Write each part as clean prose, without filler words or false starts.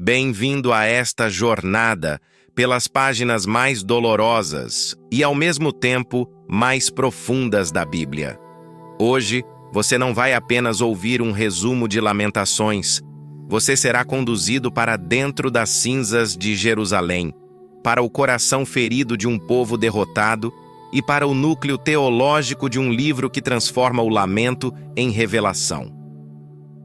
Bem-vindo a esta jornada pelas páginas mais dolorosas e, ao mesmo tempo, mais profundas da Bíblia. Hoje, você não vai apenas ouvir um resumo de Lamentações. Você será conduzido para dentro das cinzas de Jerusalém, para o coração ferido de um povo derrotado e para o núcleo teológico de um livro que transforma o lamento em revelação.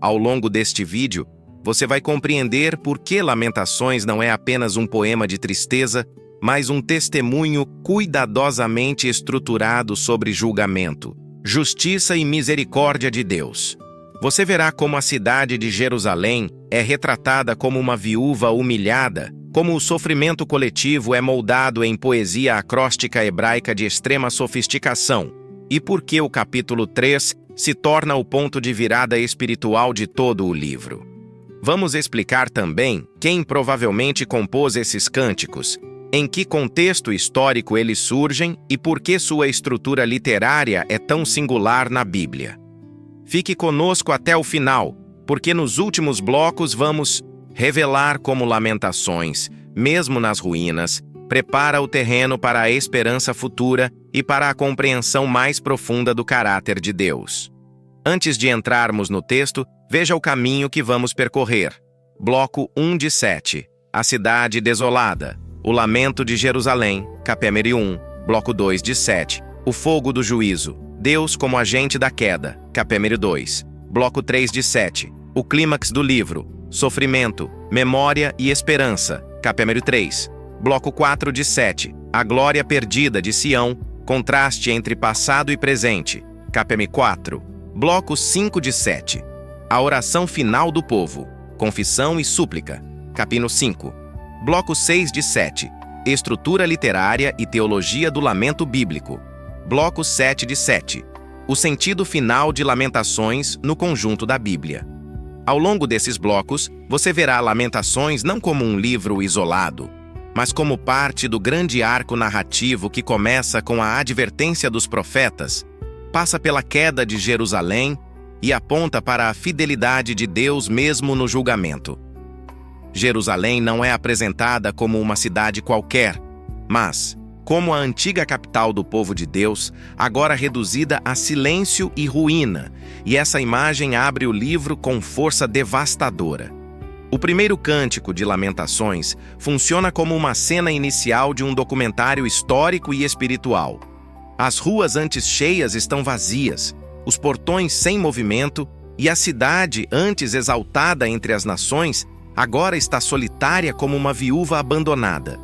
Ao longo deste vídeo, você vai compreender por que Lamentações não é apenas um poema de tristeza, mas um testemunho cuidadosamente estruturado sobre julgamento, justiça e misericórdia de Deus. Você verá como a cidade de Jerusalém é retratada como uma viúva humilhada, como o sofrimento coletivo é moldado em poesia acróstica hebraica de extrema sofisticação, e por que o capítulo 3 se torna o ponto de virada espiritual de todo o livro. Vamos explicar também quem provavelmente compôs esses cânticos, em que contexto histórico eles surgem e por que sua estrutura literária é tão singular na Bíblia. Fique conosco até o final, porque nos últimos blocos vamos revelar como Lamentações, mesmo nas ruínas, prepara o terreno para a esperança futura e para a compreensão mais profunda do caráter de Deus. Antes de entrarmos no texto, veja o caminho que vamos percorrer. Bloco 1 de 7. A cidade desolada. O lamento de Jerusalém, capítulo 1. Bloco 2 de 7. O fogo do juízo. Deus como agente da queda, capítulo 2. Bloco 3 de 7. O clímax do livro. Sofrimento, memória e esperança, capítulo 3. Bloco 4 de 7. A glória perdida de Sião, contraste entre passado e presente, capítulo 4. Bloco 5 de 7. A oração final do povo, confissão e súplica, capítulo 5. Bloco 6 de 7. Estrutura literária e teologia do lamento bíblico. Bloco 7 de 7. O sentido final de Lamentações no conjunto da Bíblia. Ao longo desses blocos, você verá Lamentações não como um livro isolado, mas como parte do grande arco narrativo que começa com a advertência dos profetas, passa pela queda de Jerusalém e aponta para a fidelidade de Deus mesmo no julgamento. Jerusalém não é apresentada como uma cidade qualquer, mas como a antiga capital do povo de Deus, agora reduzida a silêncio e ruína, e essa imagem abre o livro com força devastadora. O primeiro cântico de Lamentações funciona como uma cena inicial de um documentário histórico e espiritual. As ruas antes cheias estão vazias, os portões sem movimento, e a cidade, antes exaltada entre as nações, agora está solitária como uma viúva abandonada.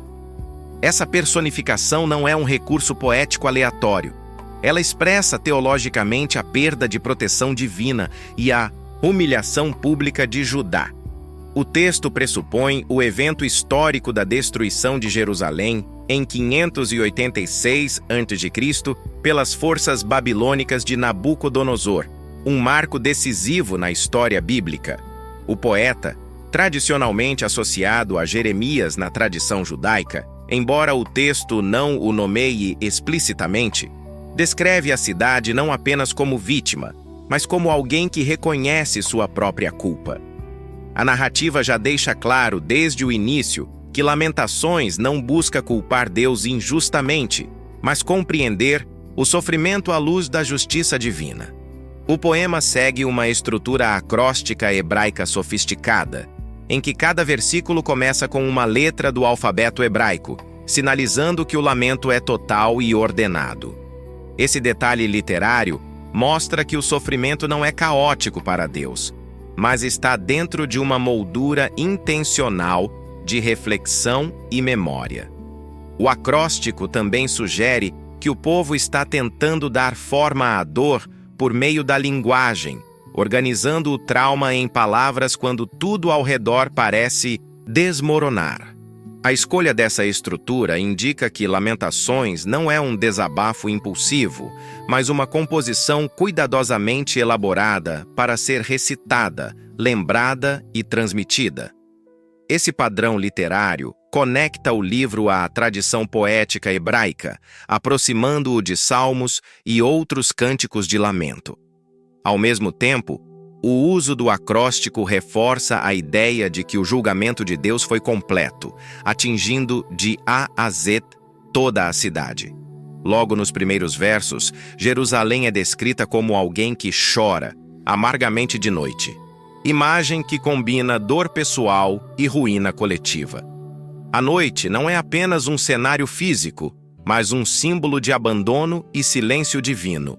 Essa personificação não é um recurso poético aleatório. Ela expressa teologicamente a perda de proteção divina e a humilhação pública de Judá. O texto pressupõe o evento histórico da destruição de Jerusalém em 586 a.C. pelas forças babilônicas de Nabucodonosor, um marco decisivo na história bíblica. O poeta, tradicionalmente associado a Jeremias na tradição judaica, embora o texto não o nomeie explicitamente, descreve a cidade não apenas como vítima, mas como alguém que reconhece sua própria culpa. A narrativa já deixa claro desde o início que Lamentações não busca culpar Deus injustamente, mas compreender o sofrimento à luz da justiça divina. O poema segue uma estrutura acróstica hebraica sofisticada, em que cada versículo começa com uma letra do alfabeto hebraico, sinalizando que o lamento é total e ordenado. Esse detalhe literário mostra que o sofrimento não é caótico para Deus, mas está dentro de uma moldura intencional de reflexão e memória. O acróstico também sugere que o povo está tentando dar forma à dor por meio da linguagem, organizando o trauma em palavras quando tudo ao redor parece desmoronar. A escolha dessa estrutura indica que Lamentações não é um desabafo impulsivo, mas uma composição cuidadosamente elaborada para ser recitada, lembrada e transmitida. Esse padrão literário conecta o livro à tradição poética hebraica, aproximando-o de salmos e outros cânticos de lamento. Ao mesmo tempo, O uso do acróstico reforça a ideia de que o julgamento de Deus foi completo, atingindo de A a Z toda a cidade. Logo nos primeiros versos, Jerusalém é descrita como alguém que chora amargamente de noite, imagem que combina dor pessoal e ruína coletiva. A noite não é apenas um cenário físico, mas um símbolo de abandono e silêncio divino.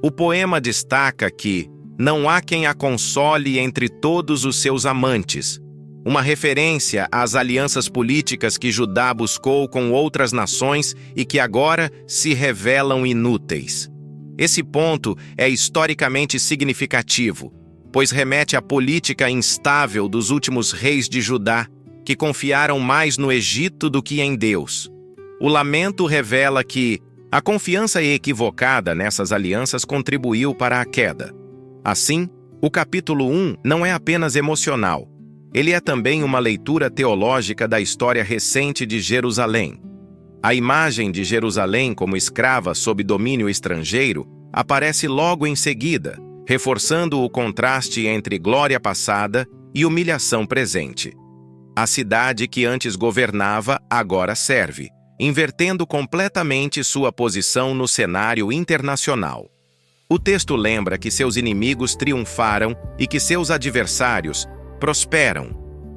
O poema destaca que não há quem a console entre todos os seus amantes, uma referência às alianças políticas que Judá buscou com outras nações e que agora se revelam inúteis. Esse ponto é historicamente significativo, pois remete à política instável dos últimos reis de Judá, que confiaram mais no Egito do que em Deus. O lamento revela que a confiança equivocada nessas alianças contribuiu para a queda. Assim, o capítulo 1 não é apenas emocional. Ele é também uma leitura teológica da história recente de Jerusalém. A imagem de Jerusalém como escrava sob domínio estrangeiro aparece logo em seguida, reforçando o contraste entre glória passada e humilhação presente. A cidade que antes governava agora serve, invertendo completamente sua posição no cenário internacional. O texto lembra que seus inimigos triunfaram e que seus adversários prosperam,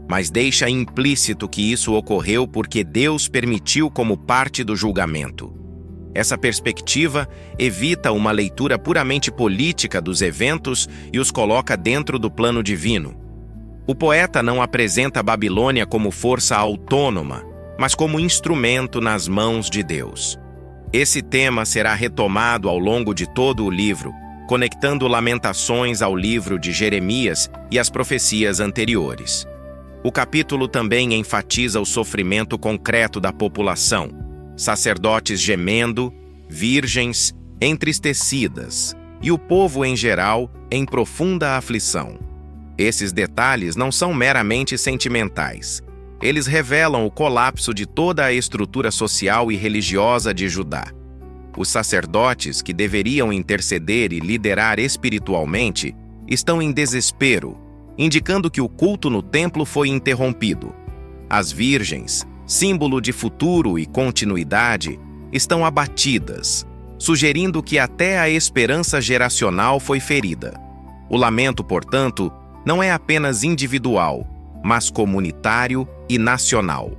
mas deixa implícito que isso ocorreu porque Deus permitiu como parte do julgamento. Essa perspectiva evita uma leitura puramente política dos eventos e os coloca dentro do plano divino. O poeta não apresenta a Babilônia como força autônoma, mas como instrumento nas mãos de Deus. Esse tema será retomado ao longo de todo o livro, conectando Lamentações ao livro de Jeremias e às profecias anteriores. O capítulo também enfatiza o sofrimento concreto da população, sacerdotes gemendo, virgens entristecidas e o povo em geral em profunda aflição. Esses detalhes não são meramente sentimentais. Eles revelam o colapso de toda a estrutura social e religiosa de Judá. Os sacerdotes, que deveriam interceder e liderar espiritualmente, estão em desespero, indicando que o culto no templo foi interrompido. As virgens, símbolo de futuro e continuidade, estão abatidas, sugerindo que até a esperança geracional foi ferida. O lamento, portanto, não é apenas individual, mas comunitário e nacional.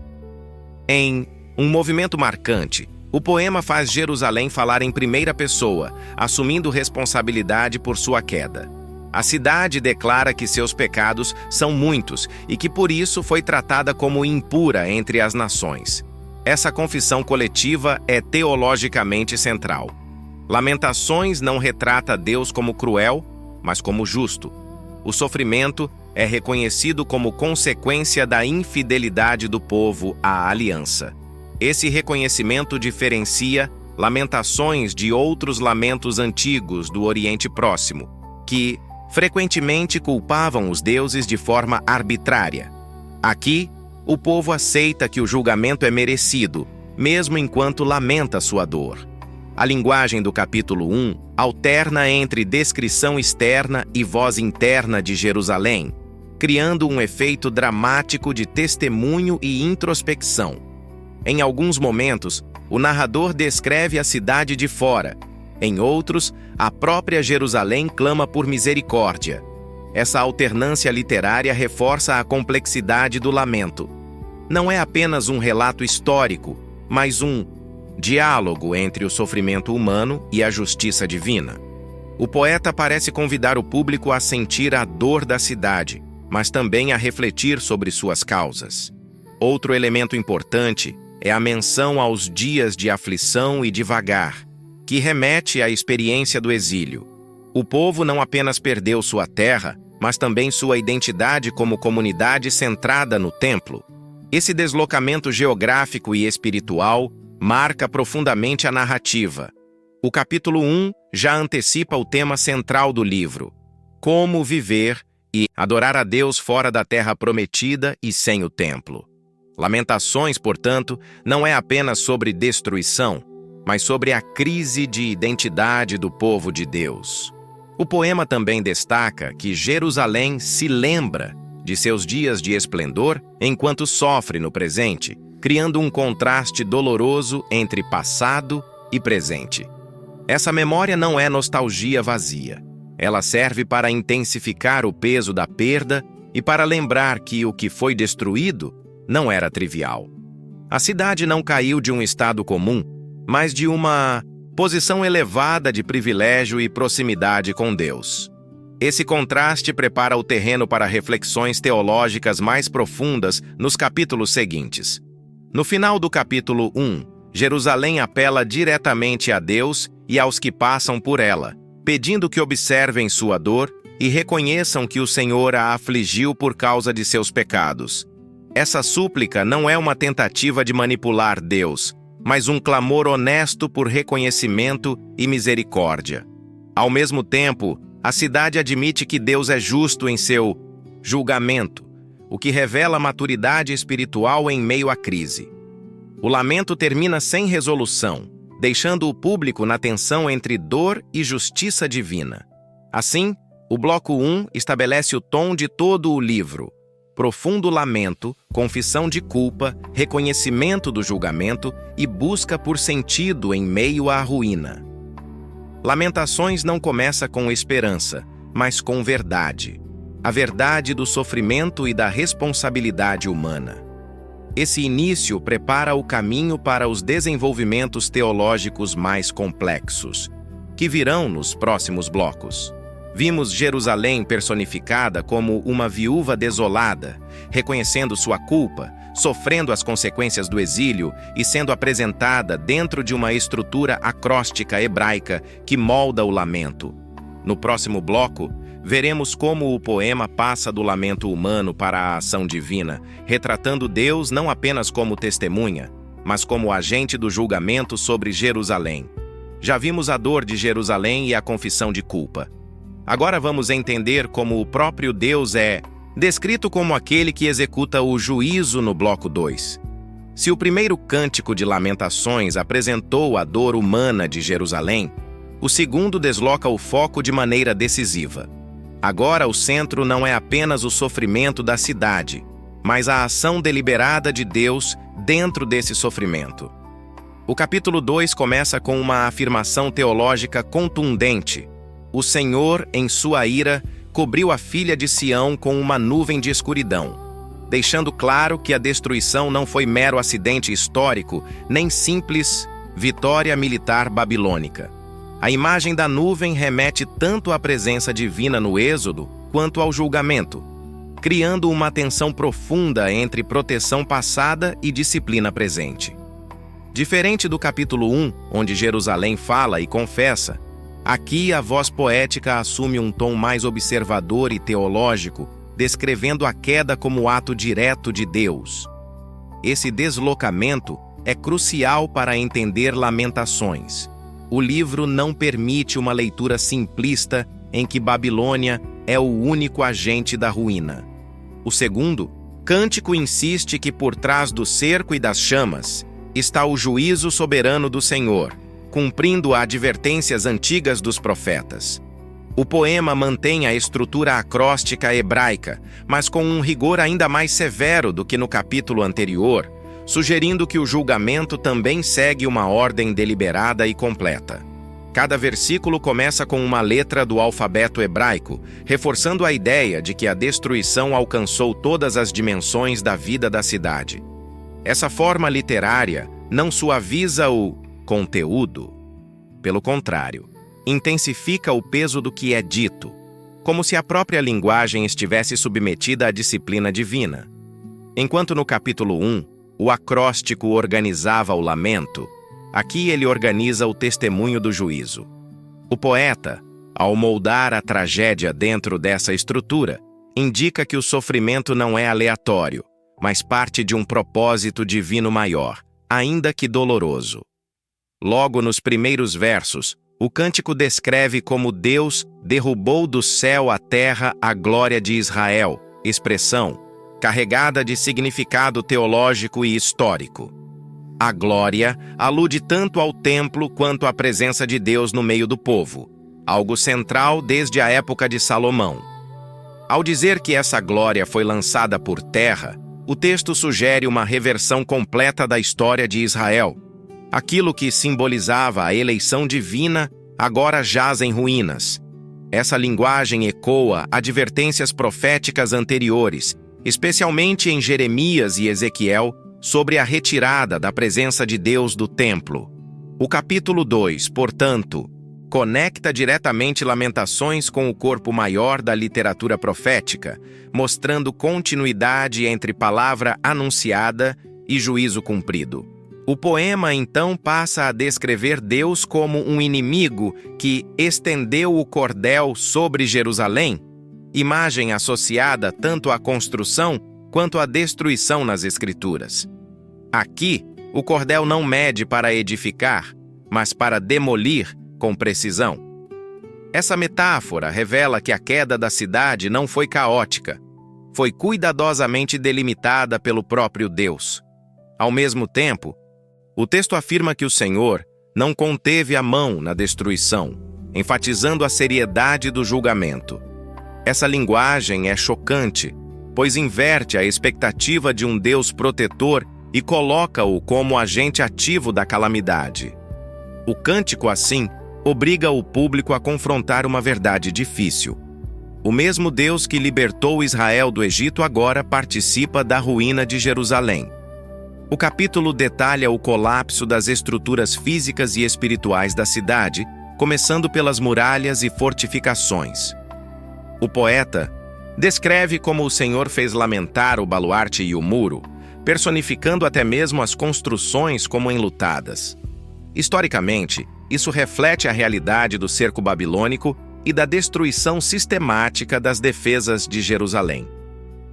Em um movimento marcante, o poema faz Jerusalém falar em primeira pessoa, assumindo responsabilidade por sua queda. A cidade declara que seus pecados são muitos e que por isso foi tratada como impura entre as nações. Essa confissão coletiva é teologicamente central. Lamentações não retrata Deus como cruel, mas como justo. O sofrimento é reconhecido como consequência da infidelidade do povo à aliança. Esse reconhecimento diferencia Lamentações de outros lamentos antigos do Oriente Próximo, que frequentemente culpavam os deuses de forma arbitrária. Aqui, o povo aceita que o julgamento é merecido, mesmo enquanto lamenta sua dor. A linguagem do capítulo 1 alterna entre descrição externa e voz interna de Jerusalém, criando um efeito dramático de testemunho e introspecção. Em alguns momentos, o narrador descreve a cidade de fora. Em outros, a própria Jerusalém clama por misericórdia. Essa alternância literária reforça a complexidade do lamento. Não é apenas um relato histórico, mas um diálogo entre o sofrimento humano e a justiça divina. O poeta parece convidar o público a sentir a dor da cidade, mas também a refletir sobre suas causas. Outro elemento importante é a menção aos dias de aflição e de vagar, que remete à experiência do exílio. O povo não apenas perdeu sua terra, mas também sua identidade como comunidade centrada no templo. Esse deslocamento geográfico e espiritual marca profundamente a narrativa. O capítulo 1 já antecipa o tema central do livro: como viver e adorar a Deus fora da terra prometida e sem o templo. Lamentações, portanto, não é apenas sobre destruição, mas sobre a crise de identidade do povo de Deus. O poema também destaca que Jerusalém se lembra de seus dias de esplendor enquanto sofre no presente, criando um contraste doloroso entre passado e presente. Essa memória não é nostalgia vazia. Ela serve para intensificar o peso da perda e para lembrar que o que foi destruído não era trivial. A cidade não caiu de um estado comum, mas de uma posição elevada de privilégio e proximidade com Deus. Esse contraste prepara o terreno para reflexões teológicas mais profundas nos capítulos seguintes. No final do capítulo 1, Jerusalém apela diretamente a Deus e aos que passam por ela, pedindo que observem sua dor e reconheçam que o Senhor a afligiu por causa de seus pecados. Essa súplica não é uma tentativa de manipular Deus, mas um clamor honesto por reconhecimento e misericórdia. Ao mesmo tempo, a cidade admite que Deus é justo em seu julgamento, o que revela maturidade espiritual em meio à crise. O lamento termina sem resolução, deixando o público na tensão entre dor e justiça divina. Assim, o bloco 1 estabelece o tom de todo o livro: profundo lamento, confissão de culpa, reconhecimento do julgamento e busca por sentido em meio à ruína. Lamentações não começa com esperança, mas com verdade. A verdade do sofrimento e da responsabilidade humana. Esse início prepara o caminho para os desenvolvimentos teológicos mais complexos, que virão nos próximos blocos. Vimos Jerusalém personificada como uma viúva desolada, reconhecendo sua culpa, sofrendo as consequências do exílio e sendo apresentada dentro de uma estrutura acróstica hebraica que molda o lamento. No próximo bloco, veremos como o poema passa do lamento humano para a ação divina, retratando Deus não apenas como testemunha, mas como agente do julgamento sobre Jerusalém. Já vimos a dor de Jerusalém e a confissão de culpa. Agora vamos entender como o próprio Deus é descrito como aquele que executa o juízo no bloco 2. Se o primeiro cântico de lamentações apresentou a dor humana de Jerusalém, o segundo desloca o foco de maneira decisiva. Agora o centro não é apenas o sofrimento da cidade, mas a ação deliberada de Deus dentro desse sofrimento. O capítulo 2 começa com uma afirmação teológica contundente. O Senhor, em sua ira, cobriu a filha de Sião com uma nuvem de escuridão, deixando claro que a destruição não foi mero acidente histórico, nem simples vitória militar babilônica. A imagem da nuvem remete tanto à presença divina no Êxodo quanto ao julgamento, criando uma tensão profunda entre proteção passada e disciplina presente. Diferente do capítulo 1, onde Jerusalém fala e confessa, aqui a voz poética assume um tom mais observador e teológico, descrevendo a queda como ato direto de Deus. Esse deslocamento é crucial para entender Lamentações. O livro não permite uma leitura simplista em que Babilônia é o único agente da ruína. O segundo, Cântico, insiste que por trás do cerco e das chamas está o juízo soberano do Senhor, cumprindo advertências antigas dos profetas. O poema mantém a estrutura acróstica hebraica, mas com um rigor ainda mais severo do que no capítulo anterior, sugerindo que o julgamento também segue uma ordem deliberada e completa. Cada versículo começa com uma letra do alfabeto hebraico, reforçando a ideia de que a destruição alcançou todas as dimensões da vida da cidade. Essa forma literária não suaviza o conteúdo. Pelo contrário, intensifica o peso do que é dito, como se a própria linguagem estivesse submetida à disciplina divina. Enquanto no capítulo 1, o acróstico organizava o lamento, aqui ele organiza o testemunho do juízo. O poeta, ao moldar a tragédia dentro dessa estrutura, indica que o sofrimento não é aleatório, mas parte de um propósito divino maior, ainda que doloroso. Logo nos primeiros versos, o cântico descreve como Deus derrubou do céu à terra a glória de Israel, expressão carregada de significado teológico e histórico. A glória alude tanto ao templo quanto à presença de Deus no meio do povo. algo central desde a época de Salomão. Ao dizer que essa glória foi lançada por terra, o texto sugere uma reversão completa da história de Israel. Aquilo que simbolizava a eleição divina agora jaz em ruínas. Essa linguagem ecoa advertências proféticas anteriores, especialmente em Jeremias e Ezequiel, sobre a retirada da presença de Deus do templo. O capítulo 2, portanto, conecta diretamente Lamentações com o corpo maior da literatura profética, mostrando continuidade entre palavra anunciada e juízo cumprido. O poema, então, passa a descrever Deus como um inimigo que estendeu o cordel sobre Jerusalém, imagem associada tanto à construção quanto à destruição nas Escrituras. Aqui, o cordel não mede para edificar, mas para demolir com precisão. Essa metáfora revela que a queda da cidade não foi caótica, foi cuidadosamente delimitada pelo próprio Deus. Ao mesmo tempo, o texto afirma que o Senhor não conteve a mão na destruição, enfatizando a seriedade do julgamento. Essa linguagem é chocante, pois inverte a expectativa de um Deus protetor e coloca-o como agente ativo da calamidade. O cântico, assim, obriga o público a confrontar uma verdade difícil. O mesmo Deus que libertou Israel do Egito agora participa da ruína de Jerusalém. O capítulo detalha o colapso das estruturas físicas e espirituais da cidade, começando pelas muralhas e fortificações. O poeta descreve como o Senhor fez lamentar o baluarte e o muro, personificando até mesmo as construções como enlutadas. Historicamente, isso reflete a realidade do cerco babilônico e da destruição sistemática das defesas de Jerusalém.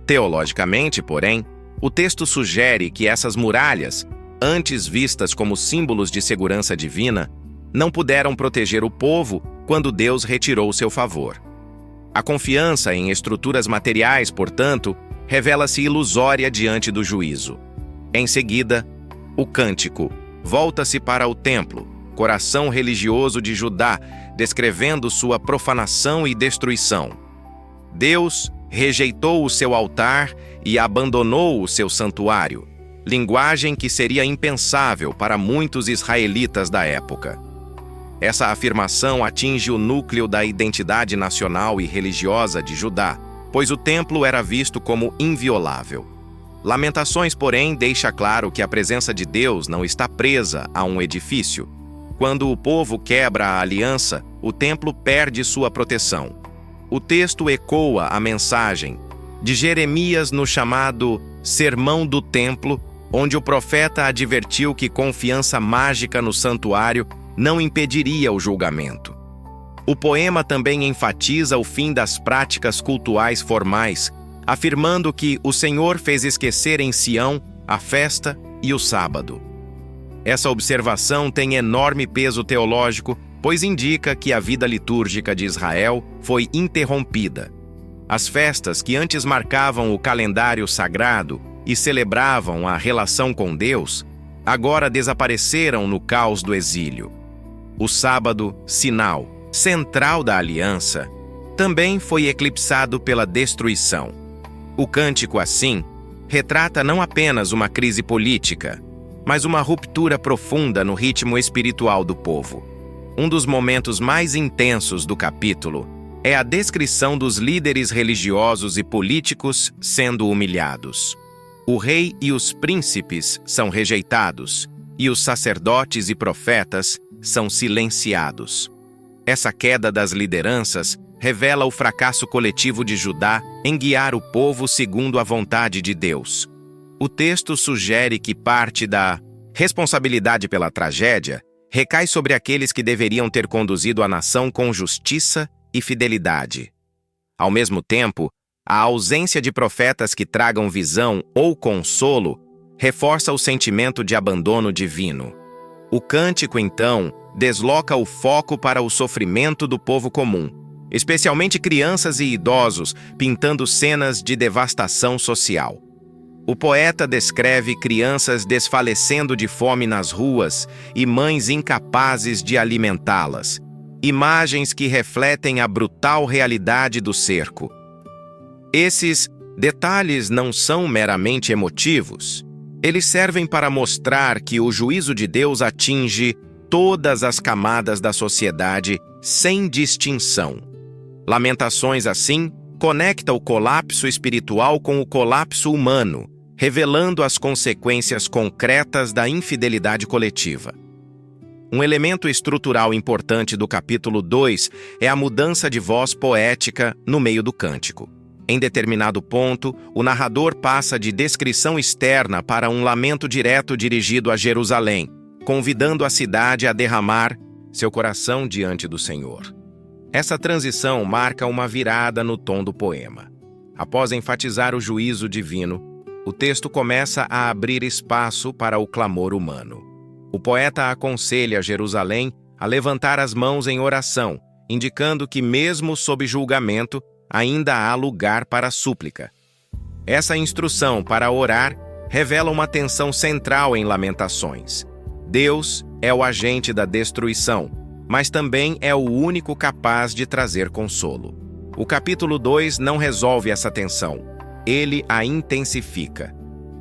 Teologicamente, porém, o texto sugere que essas muralhas, antes vistas como símbolos de segurança divina, não puderam proteger o povo quando Deus retirou seu favor. A confiança em estruturas materiais, portanto, revela-se ilusória diante do juízo. Em seguida, o cântico volta-se para o templo, coração religioso de Judá, descrevendo sua profanação e destruição. Deus rejeitou o seu altar e abandonou o seu santuário, linguagem que seria impensável para muitos israelitas da época. Essa afirmação atinge o núcleo da identidade nacional e religiosa de Judá, pois o templo era visto como inviolável. Lamentações, porém, deixa claro que a presença de Deus não está presa a um edifício. Quando o povo quebra a aliança, o templo perde sua proteção. O texto ecoa a mensagem de Jeremias no chamado Sermão do Templo, onde o profeta advertiu que confiança mágica no santuário não impediria o julgamento. O poema também enfatiza o fim das práticas cultuais formais, afirmando que o Senhor fez esquecer em Sião a festa e o sábado. Essa observação tem enorme peso teológico, pois indica que a vida litúrgica de Israel foi interrompida. As festas que antes marcavam o calendário sagrado e celebravam a relação com Deus, agora desapareceram no caos do exílio. O sábado, sinal central da aliança, também foi eclipsado pela destruição. O cântico, assim, retrata não apenas uma crise política, mas uma ruptura profunda no ritmo espiritual do povo. Um dos momentos mais intensos do capítulo é a descrição dos líderes religiosos e políticos sendo humilhados. O rei e os príncipes são rejeitados, e os sacerdotes e profetas são silenciados. Essa queda das lideranças revela o fracasso coletivo de Judá em guiar o povo segundo a vontade de Deus. O texto sugere que parte da responsabilidade pela tragédia recai sobre aqueles que deveriam ter conduzido a nação com justiça e fidelidade. Ao mesmo tempo, a ausência de profetas que tragam visão ou consolo reforça o sentimento de abandono divino. O cântico, então, desloca o foco para o sofrimento do povo comum, especialmente crianças e idosos, pintando cenas de devastação social. O poeta descreve crianças desfalecendo de fome nas ruas e mães incapazes de alimentá-las, imagens que refletem a brutal realidade do cerco. Esses detalhes não são meramente emotivos. Eles servem para mostrar que o juízo de Deus atinge todas as camadas da sociedade sem distinção. Lamentações, assim, conecta o colapso espiritual com o colapso humano, revelando as consequências concretas da infidelidade coletiva. Um elemento estrutural importante do capítulo 2 é a mudança de voz poética no meio do cântico. Em determinado ponto, o narrador passa de descrição externa para um lamento direto dirigido a Jerusalém, convidando a cidade a derramar seu coração diante do Senhor. Essa transição marca uma virada no tom do poema. Após enfatizar o juízo divino, o texto começa a abrir espaço para o clamor humano. O poeta aconselha Jerusalém a levantar as mãos em oração, indicando que, mesmo sob julgamento, ainda há lugar para a súplica. Essa instrução para orar revela uma tensão central em Lamentações. Deus é o agente da destruição, mas também é o único capaz de trazer consolo. O capítulo 2 não resolve essa tensão, ele a intensifica.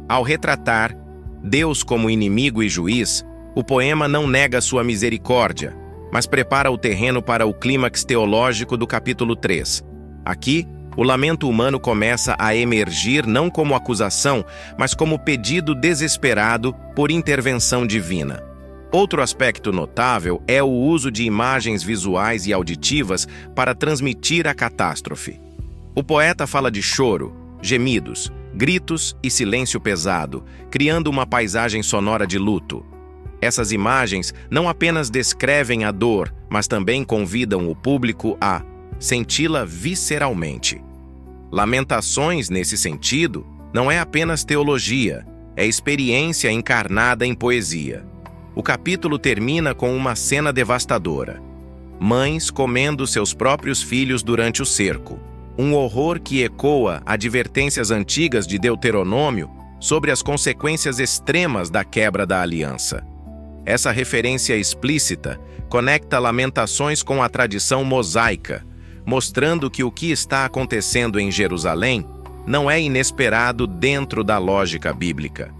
Ao retratar Deus como inimigo e juiz, o poema não nega sua misericórdia, mas prepara o terreno para o clímax teológico do capítulo 3. Aqui, o lamento humano começa a emergir não como acusação, mas como pedido desesperado por intervenção divina. Outro aspecto notável é o uso de imagens visuais e auditivas para transmitir a catástrofe. O poeta fala de choro, gemidos, gritos e silêncio pesado, criando uma paisagem sonora de luto. Essas imagens não apenas descrevem a dor, mas também convidam o público a senti-la visceralmente. Lamentações, nesse sentido, não é apenas teologia, é experiência encarnada em poesia. O capítulo termina com uma cena devastadora. Mães comendo seus próprios filhos durante o cerco. Um horror que ecoa advertências antigas de Deuteronômio sobre as consequências extremas da quebra da aliança. Essa referência explícita conecta Lamentações com a tradição mosaica, mostrando que o que está acontecendo em Jerusalém não é inesperado dentro da lógica bíblica.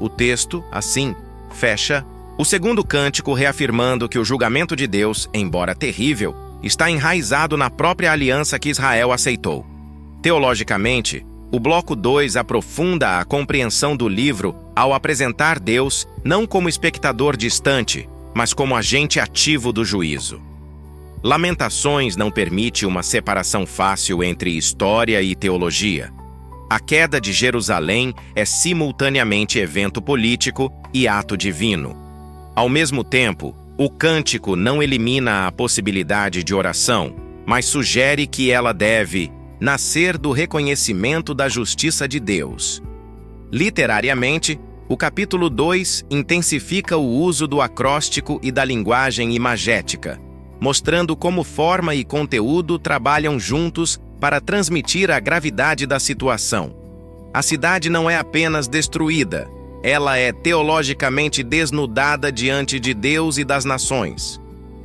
O texto, assim, fecha o segundo cântico reafirmando que o julgamento de Deus, embora terrível, está enraizado na própria aliança que Israel aceitou. Teologicamente, o bloco 2 aprofunda a compreensão do livro ao apresentar Deus não como espectador distante, mas como agente ativo do juízo. Lamentações não permite uma separação fácil entre história e teologia. A queda de Jerusalém é simultaneamente evento político e ato divino. Ao mesmo tempo, o cântico não elimina a possibilidade de oração, mas sugere que ela deve nascer do reconhecimento da justiça de Deus. Literariamente, o capítulo 2 intensifica o uso do acróstico e da linguagem imagética, mostrando como forma e conteúdo trabalham juntos para transmitir a gravidade da situação. A cidade não é apenas destruída, ela é teologicamente desnudada diante de Deus e das nações.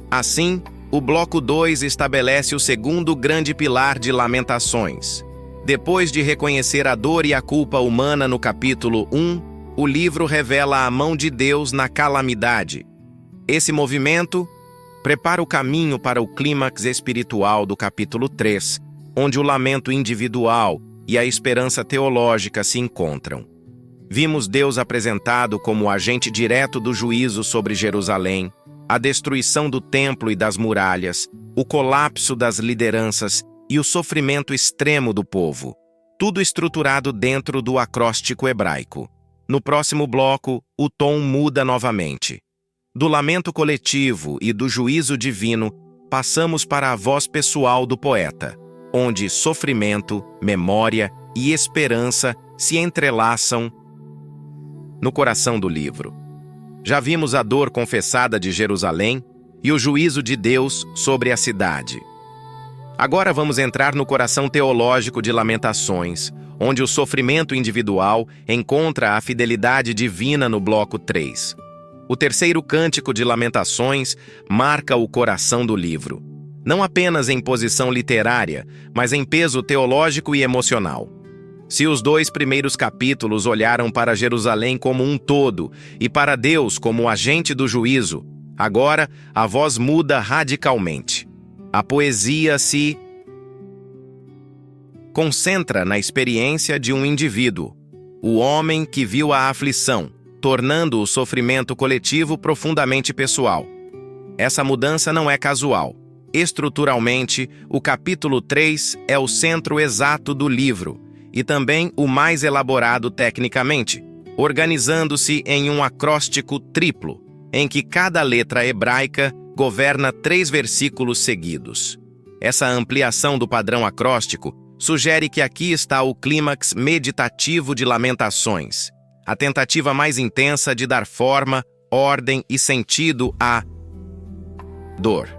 Assim, o bloco 2 estabelece o segundo grande pilar de Lamentações. Depois de reconhecer a dor e a culpa humana no capítulo 1, o livro revela a mão de Deus na calamidade. Esse movimento prepara o caminho para o clímax espiritual do capítulo 3, onde o lamento individual e a esperança teológica se encontram. Vimos Deus apresentado como o agente direto do juízo sobre Jerusalém, a destruição do templo e das muralhas, o colapso das lideranças e o sofrimento extremo do povo, tudo estruturado dentro do acróstico hebraico. No próximo bloco, o tom muda novamente. Do lamento coletivo e do juízo divino, passamos para a voz pessoal do poeta, onde sofrimento, memória e esperança se entrelaçam no coração do livro. Já vimos a dor confessada de Jerusalém e o juízo de Deus sobre a cidade. Agora vamos entrar no coração teológico de Lamentações, onde o sofrimento individual encontra a fidelidade divina no bloco 3. O terceiro cântico de Lamentações marca o coração do livro, não apenas em posição literária, mas em peso teológico e emocional. Se os dois primeiros capítulos olharam para Jerusalém como um todo e para Deus como agente do juízo, agora a voz muda radicalmente. A poesia se concentra na experiência de um indivíduo, o homem que viu a aflição, tornando o sofrimento coletivo profundamente pessoal. Essa mudança não é casual. Estruturalmente, o capítulo 3 é o centro exato do livro e também o mais elaborado tecnicamente, organizando-se em um acróstico triplo, em que cada letra hebraica governa 3 versículos seguidos. Essa ampliação do padrão acróstico sugere que aqui está o clímax meditativo de Lamentações, a tentativa mais intensa de dar forma, ordem e sentido à dor.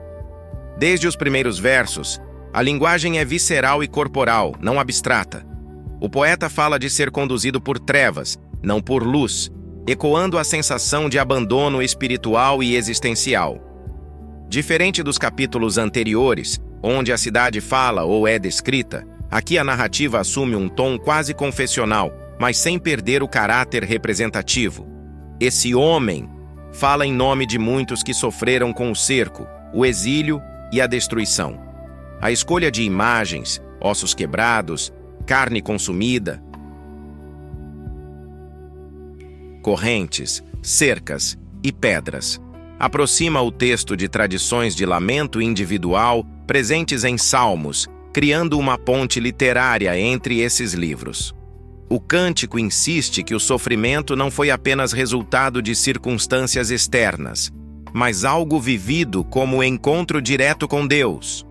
Desde os primeiros versos, a linguagem é visceral e corporal, não abstrata. O poeta fala de ser conduzido por trevas, não por luz, ecoando a sensação de abandono espiritual e existencial. Diferente dos capítulos anteriores, onde a cidade fala ou é descrita, aqui a narrativa assume um tom quase confessional, mas sem perder o caráter representativo. Esse homem fala em nome de muitos que sofreram com o cerco, o exílio e a destruição. A escolha de imagens, ossos quebrados, carne consumida, correntes, cercas e pedras aproxima o texto de tradições de lamento individual presentes em Salmos, criando uma ponte literária entre esses livros. O cântico insiste que o sofrimento não foi apenas resultado de circunstâncias externas, mas algo vivido como encontro direto com Deus.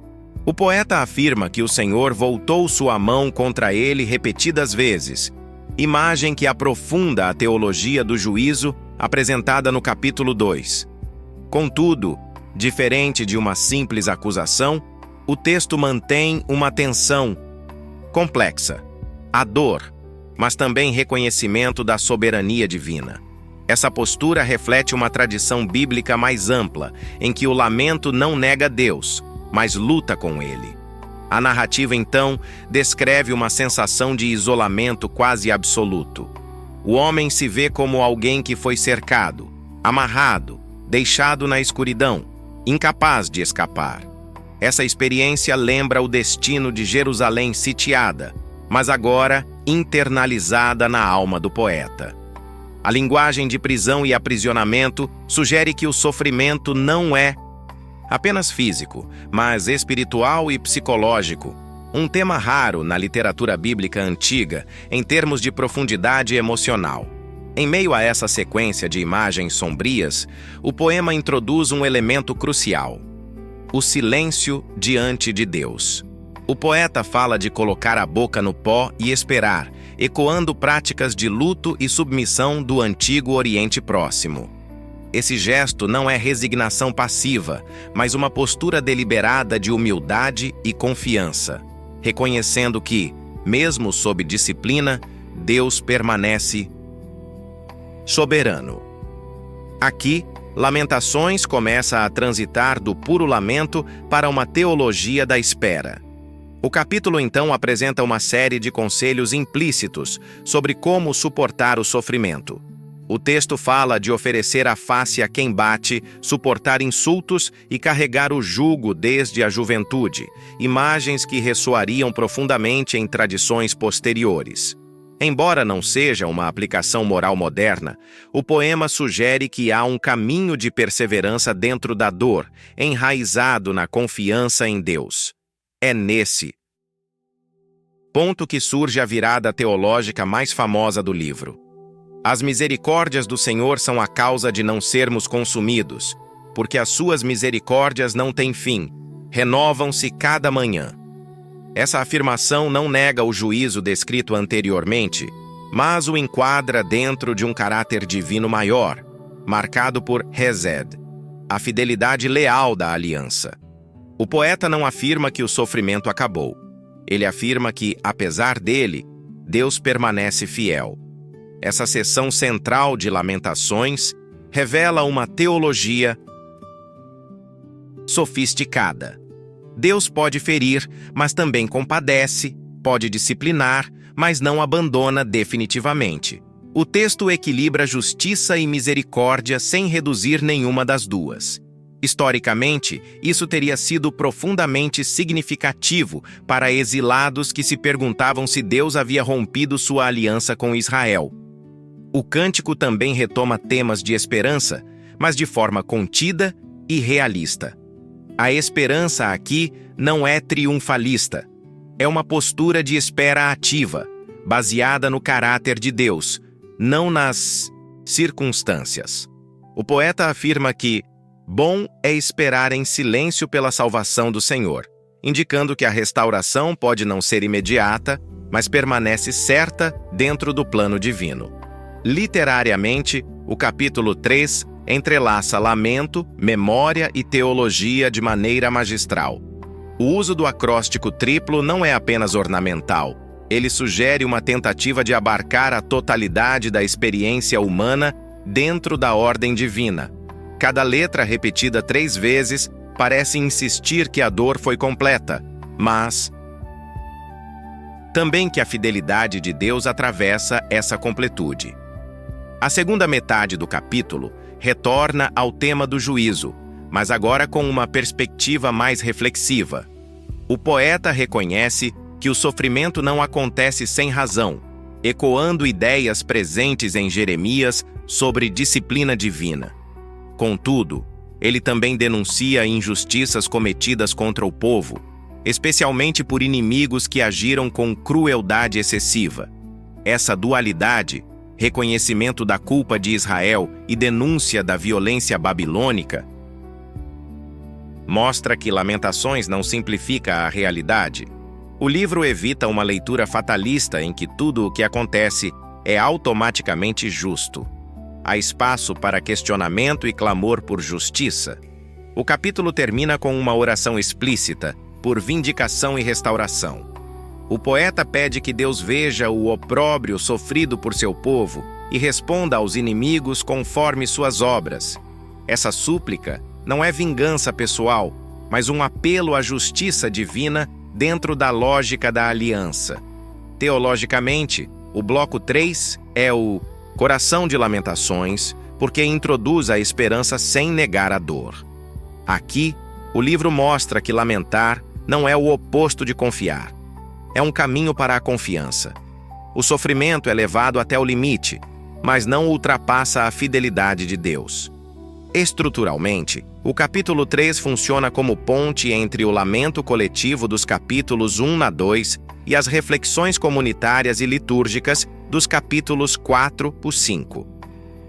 O poeta afirma que o Senhor voltou sua mão contra ele repetidas vezes, imagem que aprofunda a teologia do juízo apresentada no capítulo 2. Contudo, diferente de uma simples acusação, o texto mantém uma tensão complexa, a dor, mas também reconhecimento da soberania divina. Essa postura reflete uma tradição bíblica mais ampla, em que o lamento não nega Deus, mas luta com ele. A narrativa, então, descreve uma sensação de isolamento quase absoluto. O homem se vê como alguém que foi cercado, amarrado, deixado na escuridão, incapaz de escapar. Essa experiência lembra o destino de Jerusalém sitiada, mas agora internalizada na alma do poeta. A linguagem de prisão e aprisionamento sugere que o sofrimento não é apenas físico, mas espiritual e psicológico, um tema raro na literatura bíblica antiga em termos de profundidade emocional. Em meio a essa sequência de imagens sombrias, o poema introduz um elemento crucial: o silêncio diante de Deus. O poeta fala de colocar a boca no pó e esperar, ecoando práticas de luto e submissão do antigo Oriente Próximo. Esse gesto não é resignação passiva, mas uma postura deliberada de humildade e confiança, reconhecendo que, mesmo sob disciplina, Deus permanece soberano. Aqui, Lamentações começa a transitar do puro lamento para uma teologia da espera. O capítulo, então, apresenta uma série de conselhos implícitos sobre como suportar o sofrimento. O texto fala de oferecer a face a quem bate, suportar insultos e carregar o jugo desde a juventude, imagens que ressoariam profundamente em tradições posteriores. Embora não seja uma aplicação moral moderna, o poema sugere que há um caminho de perseverança dentro da dor, enraizado na confiança em Deus. É nesse ponto que surge a virada teológica mais famosa do livro. As misericórdias do Senhor são a causa de não sermos consumidos, porque as suas misericórdias não têm fim, renovam-se cada manhã. Essa afirmação não nega o juízo descrito anteriormente, mas o enquadra dentro de um caráter divino maior, marcado por Hesed, a fidelidade leal da aliança. O poeta não afirma que o sofrimento acabou. Ele afirma que, apesar dele, Deus permanece fiel. Essa seção central de Lamentações revela uma teologia sofisticada. Deus pode ferir, mas também compadece, pode disciplinar, mas não abandona definitivamente. O texto equilibra justiça e misericórdia sem reduzir nenhuma das duas. Historicamente, isso teria sido profundamente significativo para exilados que se perguntavam se Deus havia rompido sua aliança com Israel. O cântico também retoma temas de esperança, mas de forma contida e realista. A esperança aqui não é triunfalista. É uma postura de espera ativa, baseada no caráter de Deus, não nas circunstâncias. O poeta afirma que bom é esperar em silêncio pela salvação do Senhor, indicando que a restauração pode não ser imediata, mas permanece certa dentro do plano divino. Literariamente, o capítulo 3 entrelaça lamento, memória e teologia de maneira magistral. O uso do acróstico triplo não é apenas ornamental. Ele sugere uma tentativa de abarcar a totalidade da experiência humana dentro da ordem divina. Cada letra repetida 3 vezes parece insistir que a dor foi completa, mas também que a fidelidade de Deus atravessa essa completude. A segunda metade do capítulo retorna ao tema do juízo, mas agora com uma perspectiva mais reflexiva. O poeta reconhece que o sofrimento não acontece sem razão, ecoando ideias presentes em Jeremias sobre disciplina divina. Contudo, ele também denuncia injustiças cometidas contra o povo, especialmente por inimigos que agiram com crueldade excessiva. Essa dualidade, reconhecimento da culpa de Israel e denúncia da violência babilônica, mostra que Lamentações não simplifica a realidade. O livro evita uma leitura fatalista em que tudo o que acontece é automaticamente justo. Há espaço para questionamento e clamor por justiça. O capítulo termina com uma oração explícita por vindicação e restauração. O poeta pede que Deus veja o opróbrio sofrido por seu povo e responda aos inimigos conforme suas obras. Essa súplica não é vingança pessoal, mas um apelo à justiça divina dentro da lógica da aliança. Teologicamente, o bloco 3 é o coração de Lamentações, porque introduz a esperança sem negar a dor. Aqui, o livro mostra que lamentar não é o oposto de confiar. É um caminho para a confiança. O sofrimento é levado até o limite, mas não ultrapassa a fidelidade de Deus. Estruturalmente, o capítulo 3 funciona como ponte entre o lamento coletivo dos capítulos 1 a 2 e as reflexões comunitárias e litúrgicas dos capítulos 4 a 5.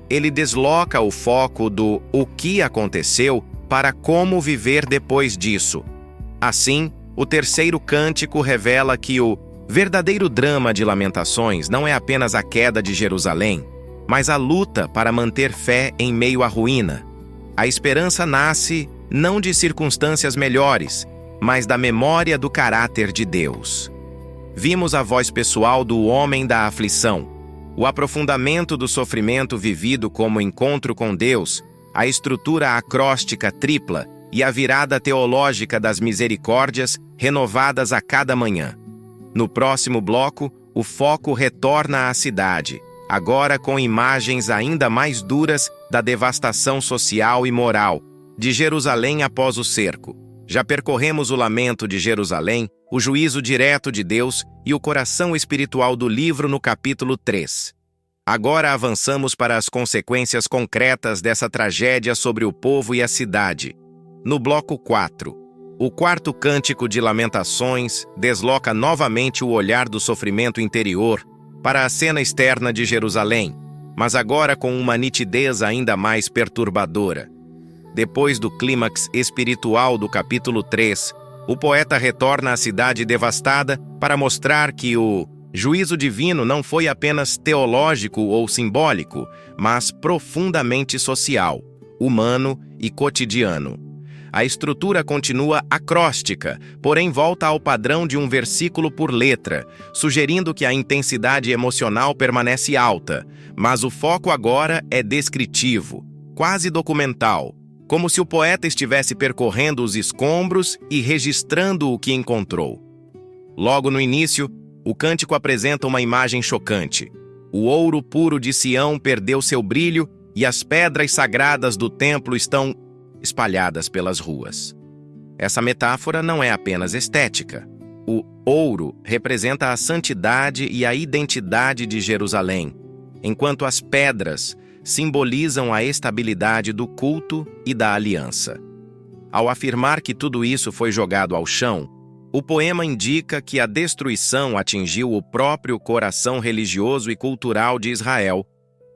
Ele desloca o foco do o que aconteceu para como viver depois disso. Assim, o terceiro cântico revela que o verdadeiro drama de Lamentações não é apenas a queda de Jerusalém, mas a luta para manter fé em meio à ruína. A esperança nasce não de circunstâncias melhores, mas da memória do caráter de Deus. Vimos a voz pessoal do homem da aflição, o aprofundamento do sofrimento vivido como encontro com Deus, a estrutura acróstica tripla e a virada teológica das misericórdias renovadas a cada manhã. No próximo bloco, o foco retorna à cidade, agora com imagens ainda mais duras da devastação social e moral de Jerusalém após o cerco. Já percorremos o lamento de Jerusalém, o juízo direto de Deus e o coração espiritual do livro no capítulo 3. Agora avançamos para as consequências concretas dessa tragédia sobre o povo e a cidade. No bloco 4, o quarto cântico de Lamentações desloca novamente o olhar do sofrimento interior para a cena externa de Jerusalém, mas agora com uma nitidez ainda mais perturbadora. Depois do clímax espiritual do capítulo 3, o poeta retorna à cidade devastada para mostrar que o juízo divino não foi apenas teológico ou simbólico, mas profundamente social, humano e cotidiano. A estrutura continua acróstica, porém volta ao padrão de um versículo por letra, sugerindo que a intensidade emocional permanece alta, mas o foco agora é descritivo. quase documental, como se o poeta estivesse percorrendo os escombros e registrando o que encontrou. Logo no início, o cântico apresenta uma imagem chocante. O ouro puro de Sião perdeu seu brilho e as pedras sagradas do templo estão espalhadas pelas ruas. Essa metáfora não é apenas estética. O ouro representa a santidade e a identidade de Jerusalém, enquanto as pedras simbolizam a estabilidade do culto e da aliança. Ao afirmar que tudo isso foi jogado ao chão, o poema indica que a destruição atingiu o próprio coração religioso e cultural de Israel,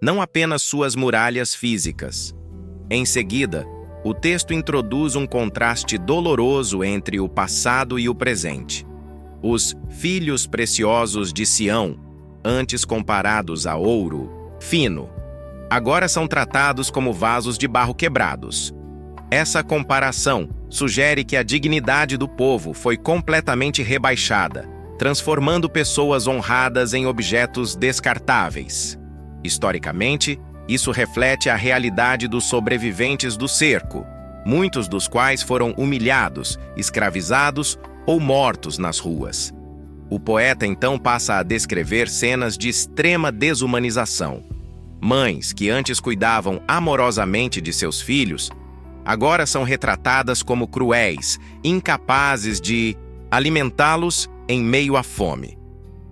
não apenas suas muralhas físicas. Em seguida, o texto introduz um contraste doloroso entre o passado e o presente. Os filhos preciosos de Sião, antes comparados a ouro fino, agora são tratados como vasos de barro quebrados. Essa comparação sugere que a dignidade do povo foi completamente rebaixada, transformando pessoas honradas em objetos descartáveis. Historicamente, isso reflete a realidade dos sobreviventes do cerco, muitos dos quais foram humilhados, escravizados ou mortos nas ruas. O poeta então passa a descrever cenas de extrema desumanização. Mães que antes cuidavam amorosamente de seus filhos, agora são retratadas como cruéis, incapazes de alimentá-los em meio à fome.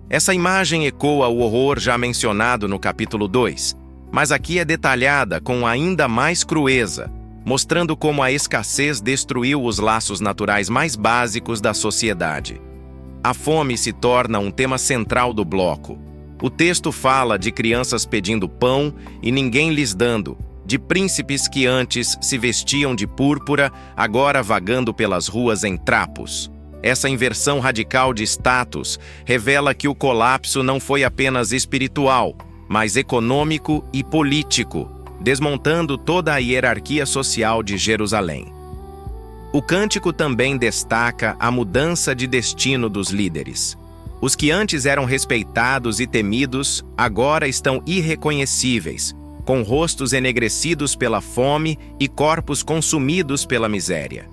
Essa imagem ecoa o horror já mencionado no capítulo 2, mas aqui é detalhada com ainda mais crueza, mostrando como a escassez destruiu os laços naturais mais básicos da sociedade. A fome se torna um tema central do bloco. O texto fala de crianças pedindo pão e ninguém lhes dando, de príncipes que antes se vestiam de púrpura, agora vagando pelas ruas em trapos. Essa inversão radical de status revela que o colapso não foi apenas espiritual, mas econômico e político, desmontando toda a hierarquia social de Jerusalém. O cântico também destaca a mudança de destino dos líderes. Os que antes eram respeitados e temidos, agora estão irreconhecíveis, com rostos enegrecidos pela fome e corpos consumidos pela miséria.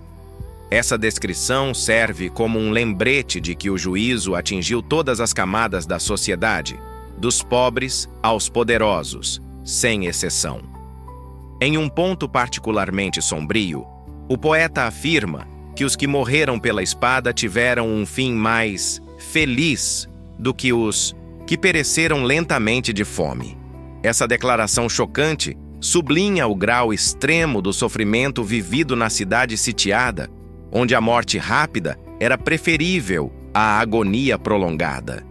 Essa descrição serve como um lembrete de que o juízo atingiu todas as camadas da sociedade, dos pobres aos poderosos, sem exceção. Em um ponto particularmente sombrio, o poeta afirma que os que morreram pela espada tiveram um fim mais feliz do que os que pereceram lentamente de fome. Essa declaração chocante sublinha o grau extremo do sofrimento vivido na cidade sitiada, onde a morte rápida era preferível à agonia prolongada.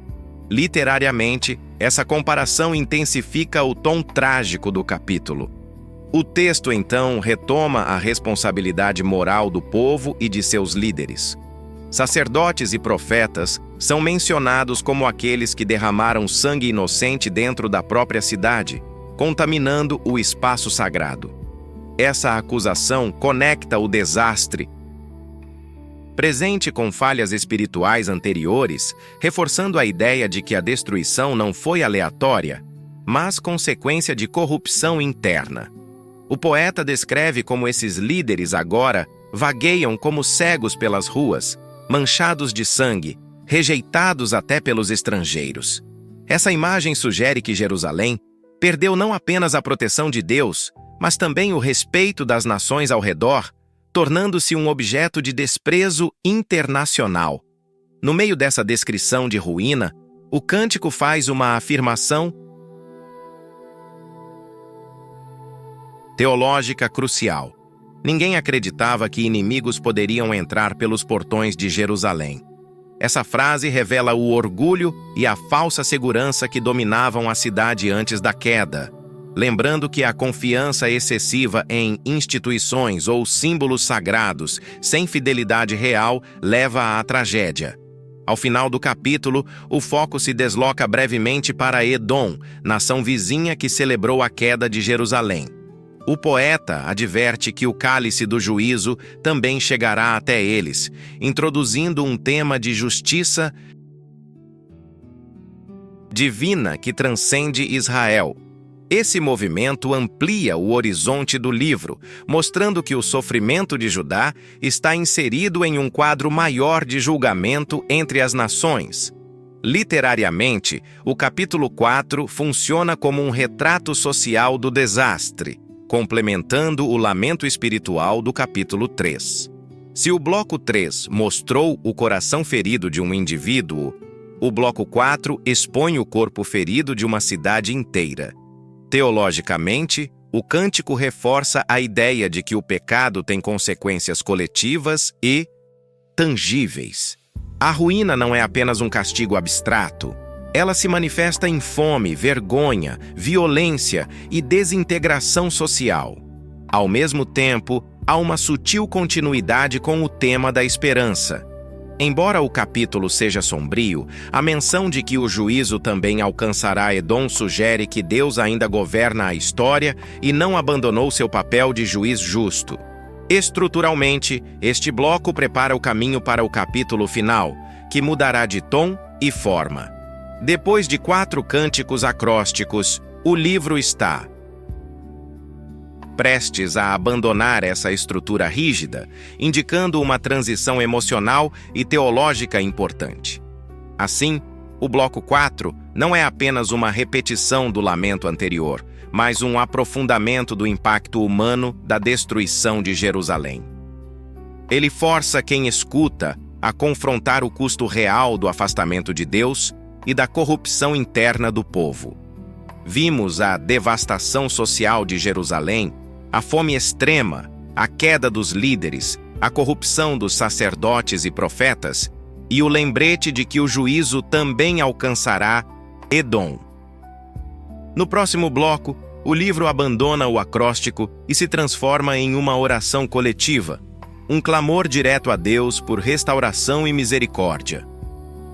Literariamente, essa comparação intensifica o tom trágico do capítulo. O texto, então, retoma a responsabilidade moral do povo e de seus líderes. Sacerdotes e profetas são mencionados como aqueles que derramaram sangue inocente dentro da própria cidade, contaminando o espaço sagrado. Essa acusação conecta o desastre presente com falhas espirituais anteriores, reforçando a ideia de que a destruição não foi aleatória, mas consequência de corrupção interna. O poeta descreve como esses líderes agora vagueiam como cegos pelas ruas, manchados de sangue, rejeitados até pelos estrangeiros. Essa imagem sugere que Jerusalém perdeu não apenas a proteção de Deus, mas também o respeito das nações ao redor, tornando-se um objeto de desprezo internacional. No meio dessa descrição de ruína, o cântico faz uma afirmação teológica crucial. Ninguém acreditava que inimigos poderiam entrar pelos portões de Jerusalém. Essa frase revela o orgulho e a falsa segurança que dominavam a cidade antes da queda, lembrando que a confiança excessiva em instituições ou símbolos sagrados, sem fidelidade real, leva à tragédia. Ao final do capítulo, o foco se desloca brevemente para Edom, nação vizinha que celebrou a queda de Jerusalém. O poeta adverte que o cálice do juízo também chegará até eles, introduzindo um tema de justiça divina que transcende Israel. Esse movimento amplia o horizonte do livro, mostrando que o sofrimento de Judá está inserido em um quadro maior de julgamento entre as nações. Literariamente, o capítulo 4 funciona como um retrato social do desastre, complementando o lamento espiritual do capítulo 3. Se o bloco 3 mostrou o coração ferido de um indivíduo, o bloco 4 expõe o corpo ferido de uma cidade inteira. Teologicamente, o cântico reforça a ideia de que o pecado tem consequências coletivas e tangíveis. A ruína não é apenas um castigo abstrato. Ela se manifesta em fome, vergonha, violência e desintegração social. Ao mesmo tempo, há uma sutil continuidade com o tema da esperança. Embora o capítulo seja sombrio, a menção de que o juízo também alcançará Edom sugere que Deus ainda governa a história e não abandonou seu papel de juiz justo. Estruturalmente, este bloco prepara o caminho para o capítulo final, que mudará de tom e forma. Depois de 4 cânticos acrósticos, o livro está prestes a abandonar essa estrutura rígida, indicando uma transição emocional e teológica importante. Assim, o bloco 4 não é apenas uma repetição do lamento anterior, mas um aprofundamento do impacto humano da destruição de Jerusalém. Ele força quem escuta a confrontar o custo real do afastamento de Deus e da corrupção interna do povo. Vimos a devastação social de Jerusalém, a fome extrema, a queda dos líderes, a corrupção dos sacerdotes e profetas, e o lembrete de que o juízo também alcançará Edom. No próximo bloco, o livro abandona o acróstico e se transforma em uma oração coletiva, um clamor direto a Deus por restauração e misericórdia.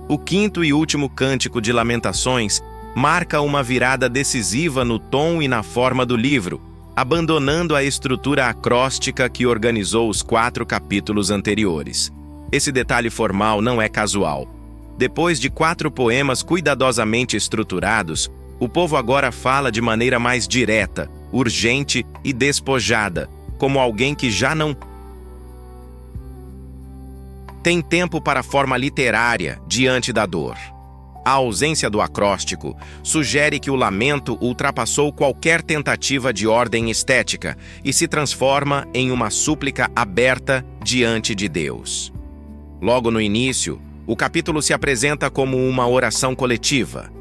O 5º e último cântico de Lamentações marca uma virada decisiva no tom e na forma do livro, abandonando a estrutura acróstica que organizou os 4 capítulos anteriores. Esse detalhe formal não é casual. Depois de 4 poemas cuidadosamente estruturados, o povo agora fala de maneira mais direta, urgente e despojada, como alguém que já não tem tempo para a forma literária diante da dor. A ausência do acróstico sugere que o lamento ultrapassou qualquer tentativa de ordem estética e se transforma em uma súplica aberta diante de Deus. Logo no início, o capítulo se apresenta como uma oração coletiva,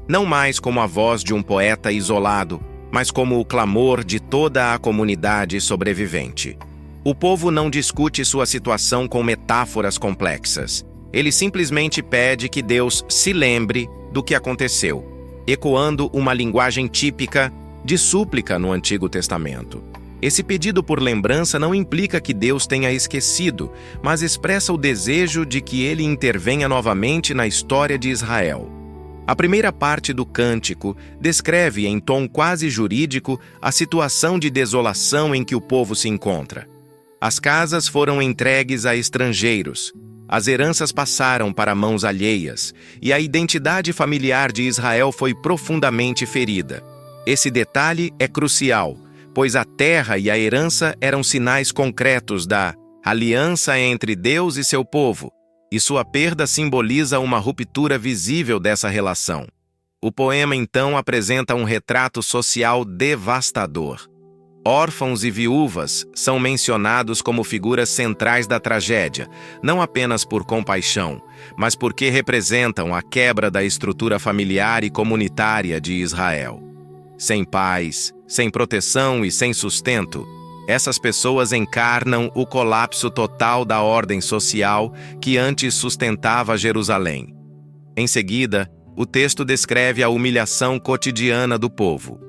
não mais como a voz de um poeta isolado, mas como o clamor de toda a comunidade sobrevivente. O povo não discute sua situação com metáforas complexas. Ele simplesmente pede que Deus se lembre do que aconteceu, ecoando uma linguagem típica de súplica no Antigo Testamento. Esse pedido por lembrança não implica que Deus tenha esquecido, mas expressa o desejo de que ele intervenha novamente na história de Israel. A primeira parte do cântico descreve em tom quase jurídico a situação de desolação em que o povo se encontra. As casas foram entregues a estrangeiros, as heranças passaram para mãos alheias, e a identidade familiar de Israel foi profundamente ferida. Esse detalhe é crucial, pois a terra e a herança eram sinais concretos da aliança entre Deus e seu povo, e sua perda simboliza uma ruptura visível dessa relação. O poema, então, apresenta um retrato social devastador. Órfãos e viúvas são mencionados como figuras centrais da tragédia, não apenas por compaixão, mas porque representam a quebra da estrutura familiar e comunitária de Israel. Sem paz, sem proteção e sem sustento, essas pessoas encarnam o colapso total da ordem social que antes sustentava Jerusalém. Em seguida, o texto descreve a humilhação cotidiana do povo.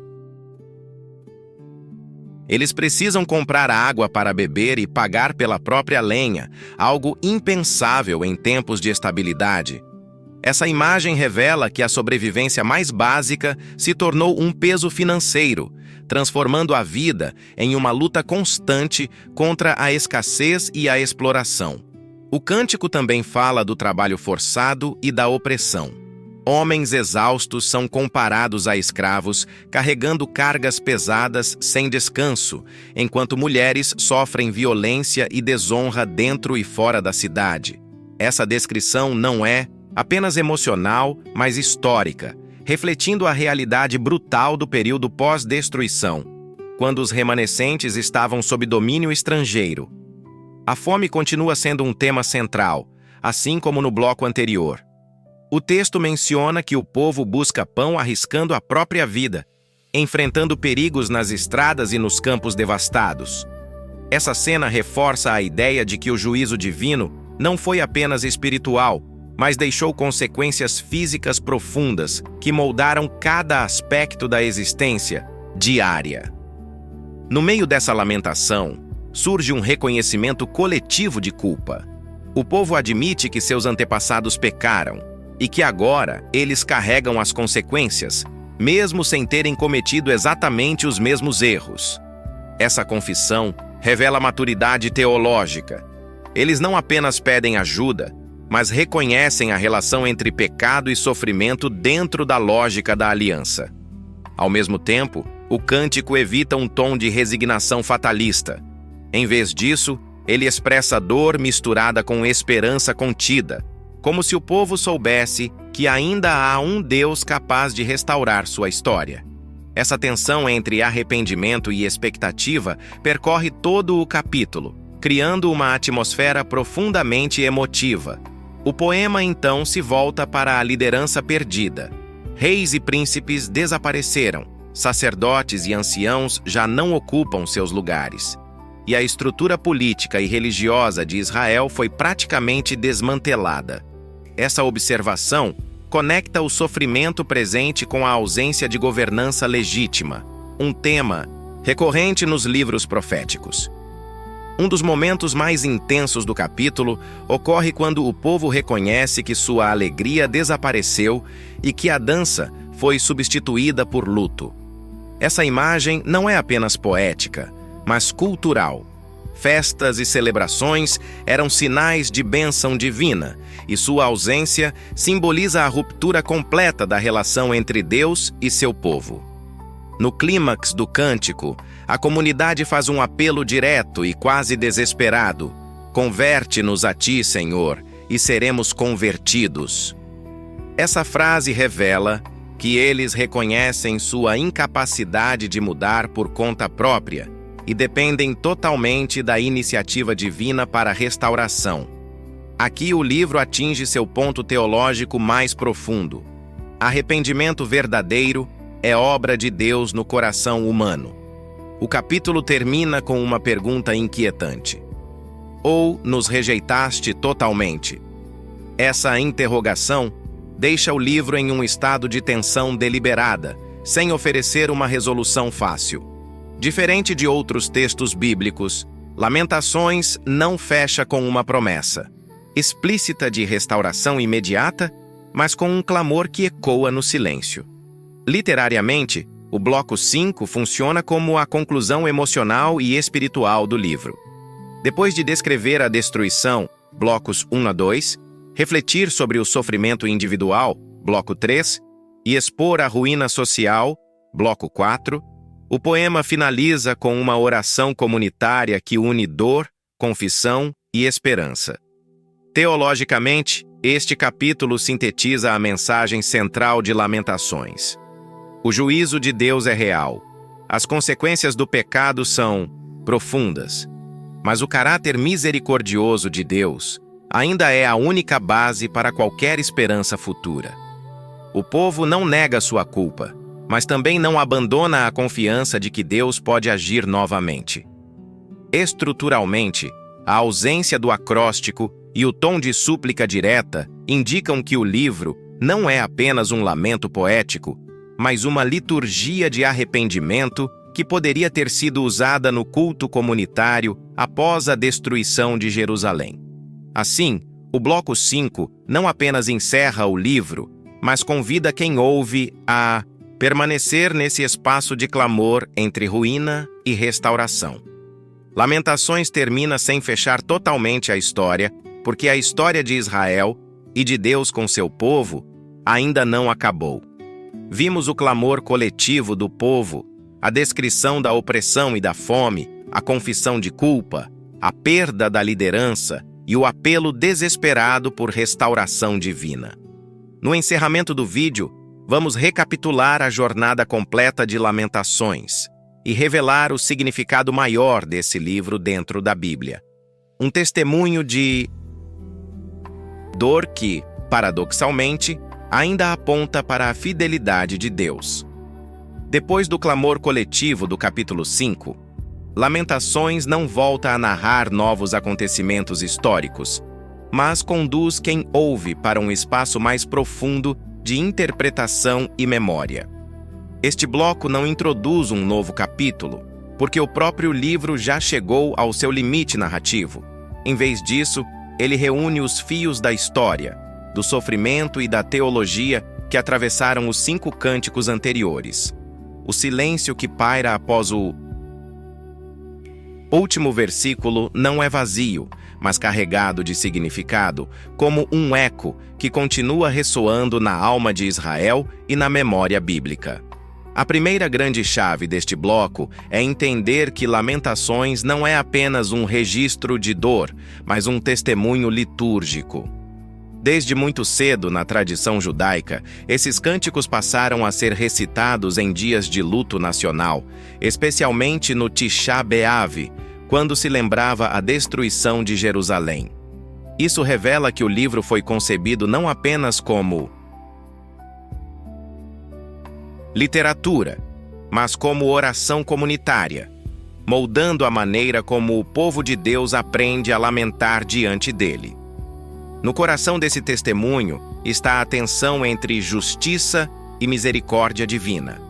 Eles precisam comprar água para beber e pagar pela própria lenha, algo impensável em tempos de estabilidade. Essa imagem revela que a sobrevivência mais básica se tornou um peso financeiro, transformando a vida em uma luta constante contra a escassez e a exploração. O cântico também fala do trabalho forçado e da opressão. Homens exaustos são comparados a escravos, carregando cargas pesadas sem descanso, enquanto mulheres sofrem violência e desonra dentro e fora da cidade. Essa descrição não é apenas emocional, mas histórica, refletindo a realidade brutal do período pós-destruição, quando os remanescentes estavam sob domínio estrangeiro. A fome continua sendo um tema central, assim como no bloco anterior. O texto menciona que o povo busca pão arriscando a própria vida, enfrentando perigos nas estradas e nos campos devastados. Essa cena reforça a ideia de que o juízo divino não foi apenas espiritual, mas deixou consequências físicas profundas que moldaram cada aspecto da existência diária. No meio dessa lamentação, surge um reconhecimento coletivo de culpa. O povo admite que seus antepassados pecaram e que agora eles carregam as consequências, mesmo sem terem cometido exatamente os mesmos erros. Essa confissão revela maturidade teológica. Eles não apenas pedem ajuda, mas reconhecem a relação entre pecado e sofrimento dentro da lógica da aliança. Ao mesmo tempo, o cântico evita um tom de resignação fatalista. Em vez disso, ele expressa dor misturada com esperança contida, como se o povo soubesse que ainda há um Deus capaz de restaurar sua história. Essa tensão entre arrependimento e expectativa percorre todo o capítulo, criando uma atmosfera profundamente emotiva. O poema então se volta para a liderança perdida. Reis e príncipes desapareceram, sacerdotes e anciãos já não ocupam seus lugares. E a estrutura política e religiosa de Israel foi praticamente desmantelada. Essa observação conecta o sofrimento presente com a ausência de governança legítima, um tema recorrente nos livros proféticos. Um dos momentos mais intensos do capítulo ocorre quando o povo reconhece que sua alegria desapareceu e que a dança foi substituída por luto. Essa imagem não é apenas poética, mas cultural. Festas e celebrações eram sinais de bênção divina, e sua ausência simboliza a ruptura completa da relação entre Deus e seu povo. No clímax do cântico, a comunidade faz um apelo direto e quase desesperado: "Converte-nos a ti, Senhor, e seremos convertidos." Essa frase revela que eles reconhecem sua incapacidade de mudar por conta própria e dependem totalmente da iniciativa divina para a restauração. Aqui o livro atinge seu ponto teológico mais profundo. Arrependimento verdadeiro é obra de Deus no coração humano. O capítulo termina com uma pergunta inquietante: ou nos rejeitaste totalmente? Essa interrogação deixa o livro em um estado de tensão deliberada, sem oferecer uma resolução fácil. Diferente de outros textos bíblicos, Lamentações não fecha com uma promessa explícita de restauração imediata, mas com um clamor que ecoa no silêncio. Literariamente, o bloco 5 funciona como a conclusão emocional e espiritual do livro. Depois de descrever a destruição, blocos 1 a 2, refletir sobre o sofrimento individual, bloco 3, e expor a ruína social, bloco 4, o poema finaliza com uma oração comunitária que une dor, confissão e esperança. Teologicamente, este capítulo sintetiza a mensagem central de Lamentações. O juízo de Deus é real. As consequências do pecado são profundas. Mas o caráter misericordioso de Deus ainda é a única base para qualquer esperança futura. O povo não nega sua culpa, mas também não abandona a confiança de que Deus pode agir novamente. Estruturalmente, a ausência do acróstico e o tom de súplica direta indicam que o livro não é apenas um lamento poético, mas uma liturgia de arrependimento que poderia ter sido usada no culto comunitário após a destruição de Jerusalém. Assim, o bloco 5 não apenas encerra o livro, mas convida quem ouve a permanecer nesse espaço de clamor entre ruína e restauração. Lamentações termina sem fechar totalmente a história, porque a história de Israel e de Deus com seu povo ainda não acabou. Vimos o clamor coletivo do povo, a descrição da opressão e da fome, a confissão de culpa, a perda da liderança e o apelo desesperado por restauração divina. No encerramento do vídeo, vamos recapitular a jornada completa de Lamentações e revelar o significado maior desse livro dentro da Bíblia. Um testemunho de dor que, paradoxalmente, ainda aponta para a fidelidade de Deus. Depois do clamor coletivo do capítulo 5, Lamentações não volta a narrar novos acontecimentos históricos, mas conduz quem ouve para um espaço mais profundo de interpretação e memória. Este bloco não introduz um novo capítulo, porque o próprio livro já chegou ao seu limite narrativo. Em vez disso, ele reúne os fios da história, do sofrimento e da teologia que atravessaram os 5 cânticos anteriores. O silêncio que paira após o último versículo não é vazio, mas carregado de significado, como um eco que continua ressoando na alma de Israel e na memória bíblica. A primeira grande chave deste bloco é entender que Lamentações não é apenas um registro de dor, mas um testemunho litúrgico. Desde muito cedo, na tradição judaica, esses cânticos passaram a ser recitados em dias de luto nacional, especialmente no Tisha B'Av, quando se lembrava a destruição de Jerusalém. Isso revela que o livro foi concebido não apenas como literatura, mas como oração comunitária, moldando a maneira como o povo de Deus aprende a lamentar diante dele. No coração desse testemunho está a tensão entre justiça e misericórdia divina.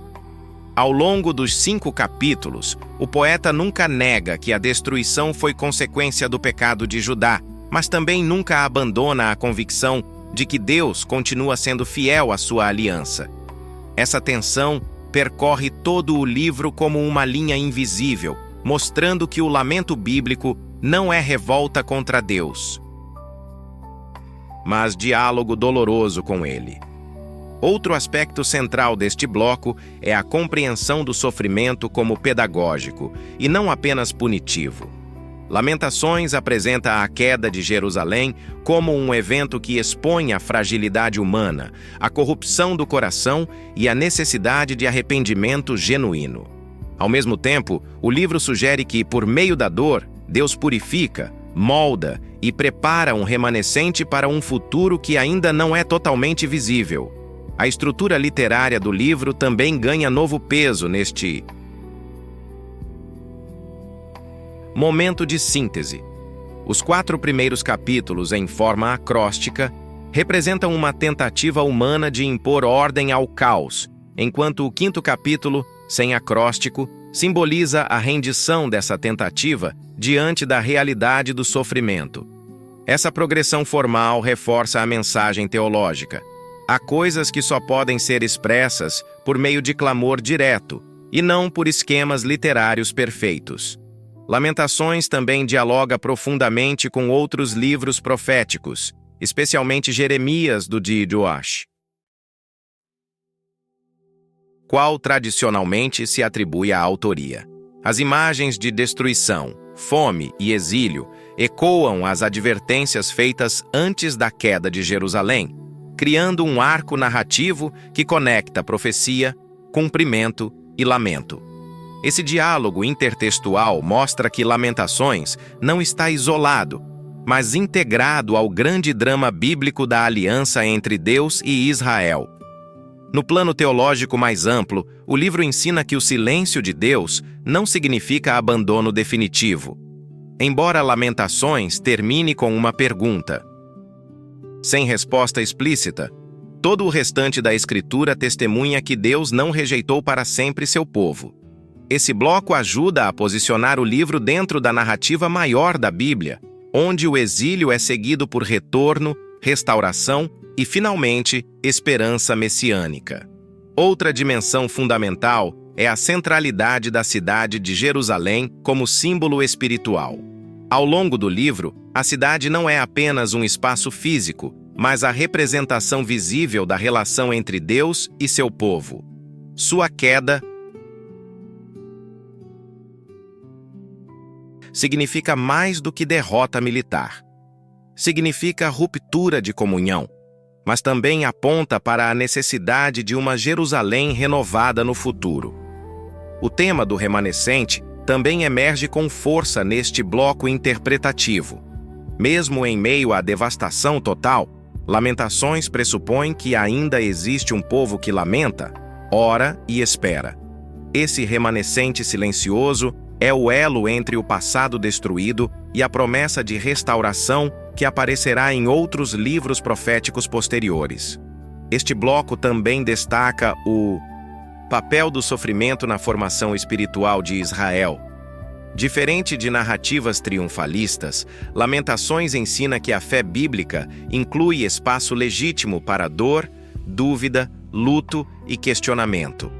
Ao longo dos 5 capítulos, o poeta nunca nega que a destruição foi consequência do pecado de Judá, mas também nunca abandona a convicção de que Deus continua sendo fiel à sua aliança. Essa tensão percorre todo o livro como uma linha invisível, mostrando que o lamento bíblico não é revolta contra Deus, mas diálogo doloroso com ele. Outro aspecto central deste bloco é a compreensão do sofrimento como pedagógico e não apenas punitivo. Lamentações apresenta a queda de Jerusalém como um evento que expõe a fragilidade humana, a corrupção do coração e a necessidade de arrependimento genuíno. Ao mesmo tempo, o livro sugere que, por meio da dor, Deus purifica, molda e prepara um remanescente para um futuro que ainda não é totalmente visível. A estrutura literária do livro também ganha novo peso neste momento de síntese. Os 4 primeiros capítulos, em forma acróstica, representam uma tentativa humana de impor ordem ao caos, enquanto o 5º capítulo, sem acróstico, simboliza a rendição dessa tentativa diante da realidade do sofrimento. Essa progressão formal reforça a mensagem teológica. Há coisas que só podem ser expressas por meio de clamor direto, e não por esquemas literários perfeitos. Lamentações também dialoga profundamente com outros livros proféticos, especialmente Jeremias do de Joash, qual tradicionalmente se atribui à autoria. As imagens de destruição, fome e exílio ecoam as advertências feitas antes da queda de Jerusalém, criando um arco narrativo que conecta profecia, cumprimento e lamento. Esse diálogo intertextual mostra que Lamentações não está isolado, mas integrado ao grande drama bíblico da aliança entre Deus e Israel. No plano teológico mais amplo, o livro ensina que o silêncio de Deus não significa abandono definitivo. Embora Lamentações termine com uma pergunta sem resposta explícita, todo o restante da Escritura testemunha que Deus não rejeitou para sempre seu povo. Esse bloco ajuda a posicionar o livro dentro da narrativa maior da Bíblia, onde o exílio é seguido por retorno, restauração e, finalmente, esperança messiânica. Outra dimensão fundamental é a centralidade da cidade de Jerusalém como símbolo espiritual. Ao longo do livro, a cidade não é apenas um espaço físico, mas a representação visível da relação entre Deus e seu povo. Sua queda significa mais do que derrota militar. Significa ruptura de comunhão, mas também aponta para a necessidade de uma Jerusalém renovada no futuro. O tema do remanescente também emerge com força neste bloco interpretativo. Mesmo em meio à devastação total, Lamentações pressupõe que ainda existe um povo que lamenta, ora e espera. Esse remanescente silencioso é o elo entre o passado destruído e a promessa de restauração que aparecerá em outros livros proféticos posteriores. Este bloco também destaca o papel do sofrimento na formação espiritual de Israel. Diferente de narrativas triunfalistas, Lamentações ensina que a fé bíblica inclui espaço legítimo para dor, dúvida, luto e questionamento.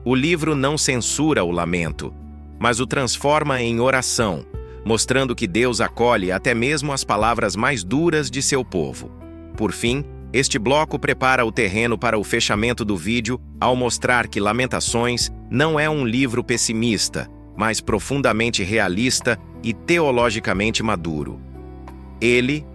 O livro não censura o lamento, mas o transforma em oração, mostrando que Deus acolhe até mesmo as palavras mais duras de seu povo. Por fim, este bloco prepara o terreno para o fechamento do vídeo ao mostrar que Lamentações não é um livro pessimista, mas profundamente realista e teologicamente maduro. Ele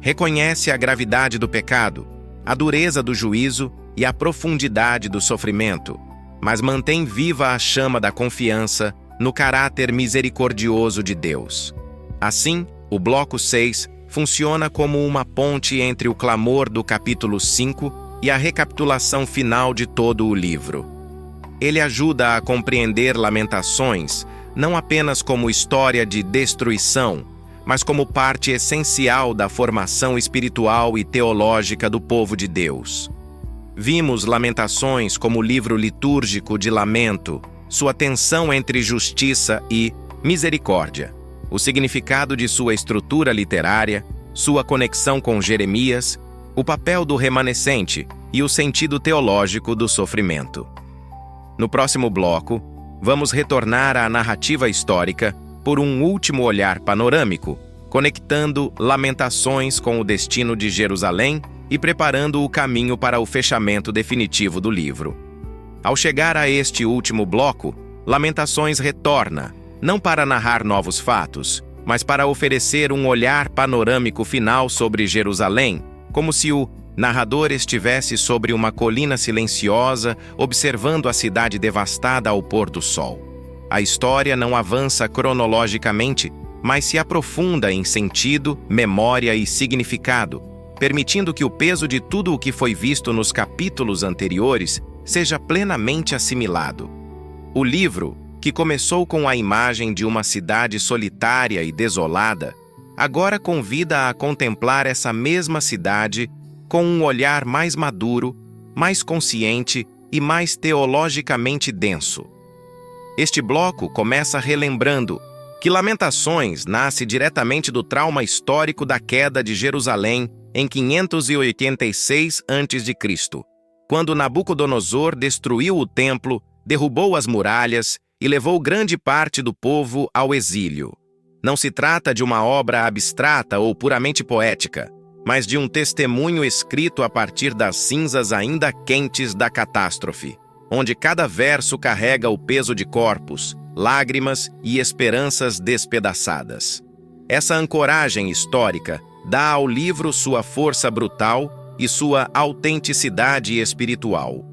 reconhece a gravidade do pecado, a dureza do juízo e a profundidade do sofrimento, mas mantém viva a chama da confiança no caráter misericordioso de Deus. Assim, o bloco 6 funciona como uma ponte entre o clamor do capítulo 5 e a recapitulação final de todo o livro. Ele ajuda a compreender Lamentações não apenas como história de destruição, mas como parte essencial da formação espiritual e teológica do povo de Deus. Vimos Lamentações como livro litúrgico de lamento, sua tensão entre justiça e misericórdia, o significado de sua estrutura literária, sua conexão com Jeremias, o papel do remanescente e o sentido teológico do sofrimento. No próximo bloco, vamos retornar à narrativa histórica por um último olhar panorâmico, conectando Lamentações com o destino de Jerusalém e preparando o caminho para o fechamento definitivo do livro. Ao chegar a este último bloco, Lamentações retorna, não para narrar novos fatos, mas para oferecer um olhar panorâmico final sobre Jerusalém, como se o narrador estivesse sobre uma colina silenciosa, observando a cidade devastada ao pôr do sol. A história não avança cronologicamente, mas se aprofunda em sentido, memória e significado, permitindo que o peso de tudo o que foi visto nos capítulos anteriores seja plenamente assimilado. O livro, que começou com a imagem de uma cidade solitária e desolada, agora convida a contemplar essa mesma cidade com um olhar mais maduro, mais consciente e mais teologicamente denso. Este bloco começa relembrando que Lamentações nasce diretamente do trauma histórico da queda de Jerusalém em 586 a.C., quando Nabucodonosor destruiu o templo, derrubou as muralhas e levou grande parte do povo ao exílio. Não se trata de uma obra abstrata ou puramente poética, mas de um testemunho escrito a partir das cinzas ainda quentes da catástrofe, onde cada verso carrega o peso de corpos, lágrimas e esperanças despedaçadas. Essa ancoragem histórica dá ao livro sua força brutal e sua autenticidade espiritual.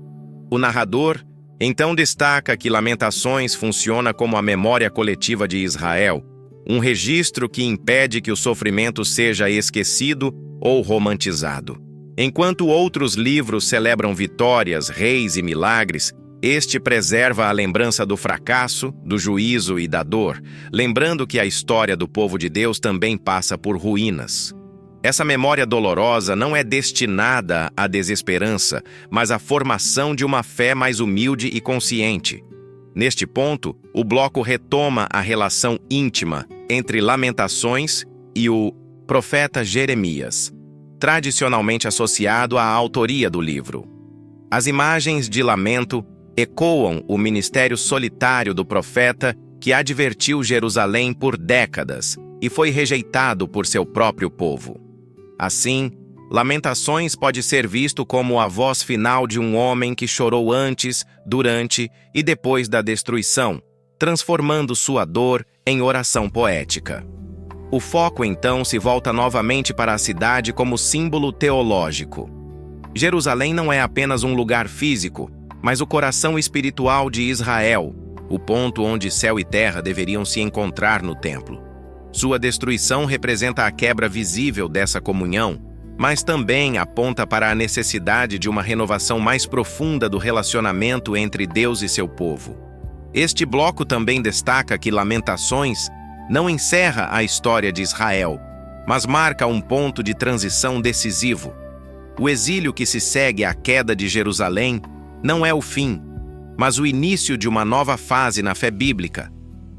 O narrador, então, destaca que Lamentações funciona como a memória coletiva de Israel, um registro que impede que o sofrimento seja esquecido ou romantizado. Enquanto outros livros celebram vitórias, reis e milagres, este preserva a lembrança do fracasso, do juízo e da dor, lembrando que a história do povo de Deus também passa por ruínas. Essa memória dolorosa não é destinada à desesperança, mas à formação de uma fé mais humilde e consciente. Neste ponto, o bloco retoma a relação íntima entre Lamentações e o profeta Jeremias, tradicionalmente associado à autoria do livro. As imagens de lamento ecoam o ministério solitário do profeta que advertiu Jerusalém por décadas e foi rejeitado por seu próprio povo. Assim, Lamentações pode ser visto como a voz final de um homem que chorou antes, durante e depois da destruição, transformando sua dor em oração poética. O foco, então, se volta novamente para a cidade como símbolo teológico. Jerusalém não é apenas um lugar físico, mas o coração espiritual de Israel, o ponto onde céu e terra deveriam se encontrar no templo. Sua destruição representa a quebra visível dessa comunhão, mas também aponta para a necessidade de uma renovação mais profunda do relacionamento entre Deus e seu povo. Este bloco também destaca que Lamentações não encerra a história de Israel, mas marca um ponto de transição decisivo. O exílio que se segue à queda de Jerusalém não é o fim, mas o início de uma nova fase na fé bíblica,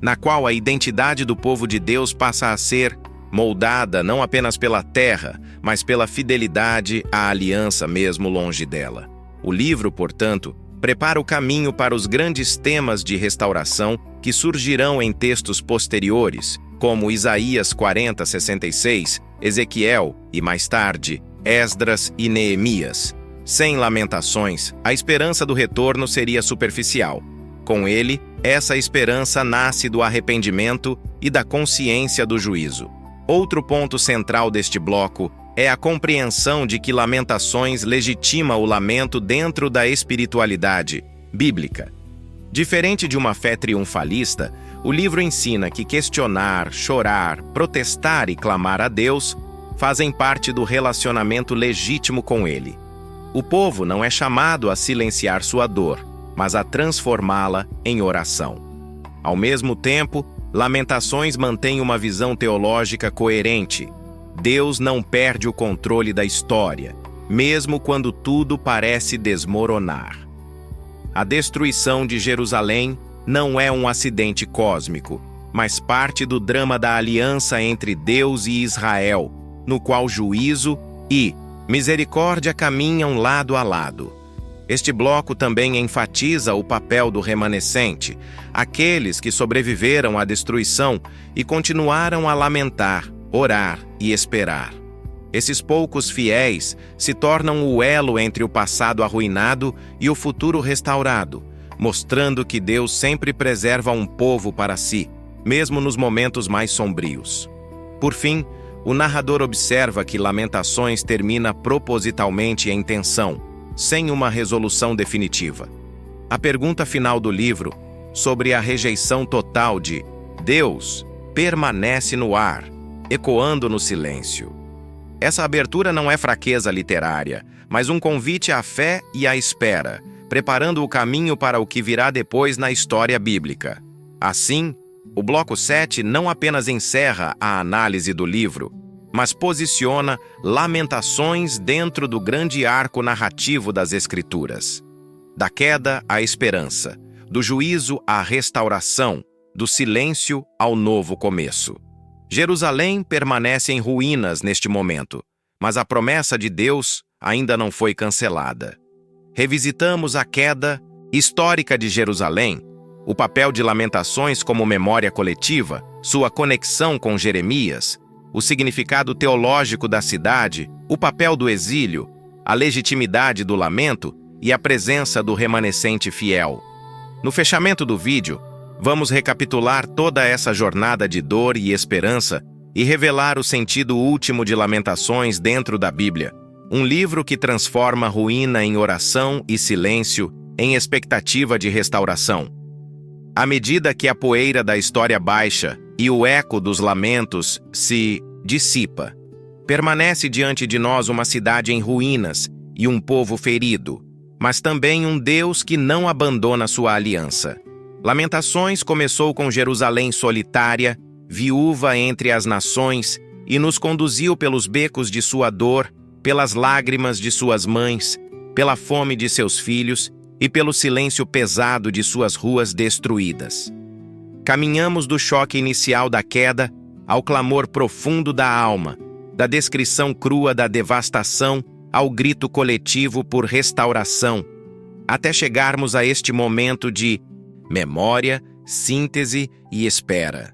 na qual a identidade do povo de Deus passa a ser moldada não apenas pela terra, mas pela fidelidade à aliança mesmo longe dela. O livro, portanto, prepara o caminho para os grandes temas de restauração que surgirão em textos posteriores, como Isaías 40:66, Ezequiel e, mais tarde, Esdras e Neemias. Sem Lamentações, a esperança do retorno seria superficial. Com ele, essa esperança nasce do arrependimento e da consciência do juízo. Outro ponto central deste bloco é a compreensão de que Lamentações legitima o lamento dentro da espiritualidade bíblica. Diferente de uma fé triunfalista, o livro ensina que questionar, chorar, protestar e clamar a Deus fazem parte do relacionamento legítimo com Ele. O povo não é chamado a silenciar sua dor, mas a transformá-la em oração. Ao mesmo tempo, Lamentações mantém uma visão teológica coerente. Deus não perde o controle da história, mesmo quando tudo parece desmoronar. A destruição de Jerusalém não é um acidente cósmico, mas parte do drama da aliança entre Deus e Israel, no qual juízo e misericórdia caminham lado a lado. Este bloco também enfatiza o papel do remanescente, aqueles que sobreviveram à destruição e continuaram a lamentar, orar e esperar. Esses poucos fiéis se tornam o elo entre o passado arruinado e o futuro restaurado, mostrando que Deus sempre preserva um povo para si, mesmo nos momentos mais sombrios. Por fim, o narrador observa que Lamentações termina propositalmente em tensão, sem uma resolução definitiva. A pergunta final do livro, sobre a rejeição total de Deus, permanece no ar, ecoando no silêncio. Essa abertura não é fraqueza literária, mas um convite à fé e à espera, preparando o caminho para o que virá depois na história bíblica. Assim, o bloco 7 não apenas encerra a análise do livro, mas posiciona Lamentações dentro do grande arco narrativo das Escrituras. Da queda à esperança, do juízo à restauração, do silêncio ao novo começo. Jerusalém permanece em ruínas neste momento, mas a promessa de Deus ainda não foi cancelada. Revisitamos a queda histórica de Jerusalém, o papel de Lamentações como memória coletiva, sua conexão com Jeremias, o significado teológico da cidade, o papel do exílio, a legitimidade do lamento e a presença do remanescente fiel. No fechamento do vídeo, vamos recapitular toda essa jornada de dor e esperança e revelar o sentido último de Lamentações dentro da Bíblia, um livro que transforma ruína em oração e silêncio em expectativa de restauração. À medida que a poeira da história baixa e o eco dos lamentos se dissipa, permanece diante de nós uma cidade em ruínas e um povo ferido, mas também um Deus que não abandona sua aliança. Lamentações começou com Jerusalém solitária, viúva entre as nações, e nos conduziu pelos becos de sua dor, pelas lágrimas de suas mães, pela fome de seus filhos e pelo silêncio pesado de suas ruas destruídas. Caminhamos do choque inicial da queda ao clamor profundo da alma, da descrição crua da devastação ao grito coletivo por restauração, até chegarmos a este momento de memória, síntese e espera.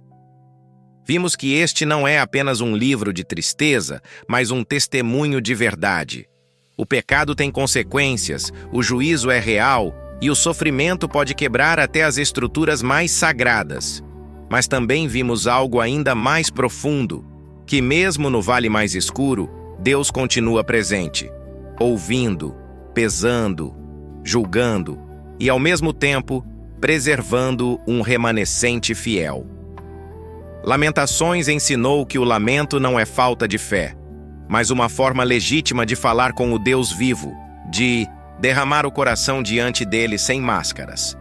Vimos que este não é apenas um livro de tristeza, mas um testemunho de verdade. O pecado tem consequências, o juízo é real e o sofrimento pode quebrar até as estruturas mais sagradas. Mas também vimos algo ainda mais profundo, que mesmo no vale mais escuro, Deus continua presente, ouvindo, pesando, julgando e, ao mesmo tempo, preservando um remanescente fiel. Lamentações ensinou que o lamento não é falta de fé, mas uma forma legítima de falar com o Deus vivo, de derramar o coração diante dele sem máscaras.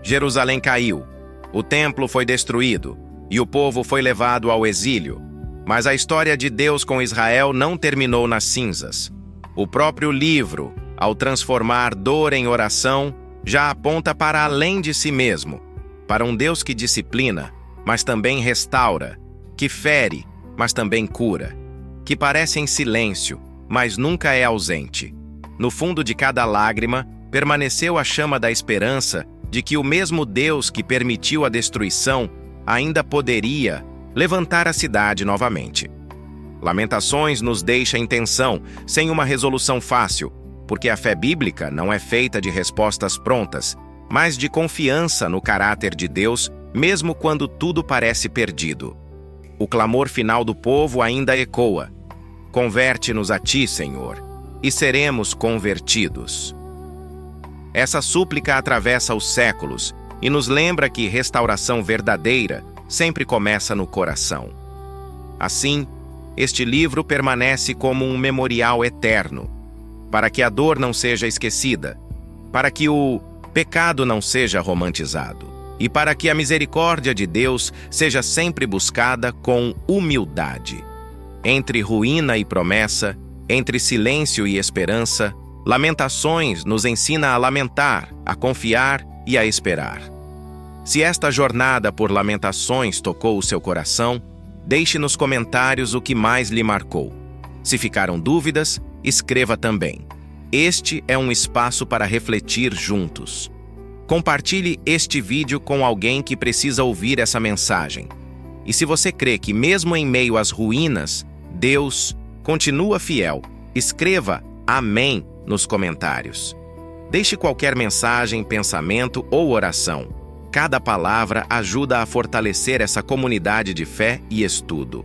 Jerusalém caiu, o templo foi destruído e o povo foi levado ao exílio. Mas a história de Deus com Israel não terminou nas cinzas. O próprio livro, ao transformar dor em oração, já aponta para além de si mesmo, para um Deus que disciplina, mas também restaura, que fere, mas também cura, que parece em silêncio, mas nunca é ausente. No fundo de cada lágrima, permaneceu a chama da esperança de que o mesmo Deus que permitiu a destruição ainda poderia levantar a cidade novamente. Lamentações nos deixa em tensão, sem uma resolução fácil, porque a fé bíblica não é feita de respostas prontas, mas de confiança no caráter de Deus, mesmo quando tudo parece perdido. O clamor final do povo ainda ecoa: converte-nos a ti, Senhor, e seremos convertidos. Essa súplica atravessa os séculos e nos lembra que restauração verdadeira sempre começa no coração. Assim, este livro permanece como um memorial eterno, para que a dor não seja esquecida, para que o pecado não seja romantizado, e para que a misericórdia de Deus seja sempre buscada com humildade. Entre ruína e promessa, entre silêncio e esperança, Lamentações nos ensina a lamentar, a confiar e a esperar. Se esta jornada por Lamentações tocou o seu coração, deixe nos comentários o que mais lhe marcou. Se ficaram dúvidas, escreva também. Este é um espaço para refletir juntos. Compartilhe este vídeo com alguém que precisa ouvir essa mensagem. E se você crê que mesmo em meio às ruínas, Deus continua fiel, escreva Amém nos comentários. Deixe qualquer mensagem, pensamento ou oração. Cada palavra ajuda a fortalecer essa comunidade de fé e estudo.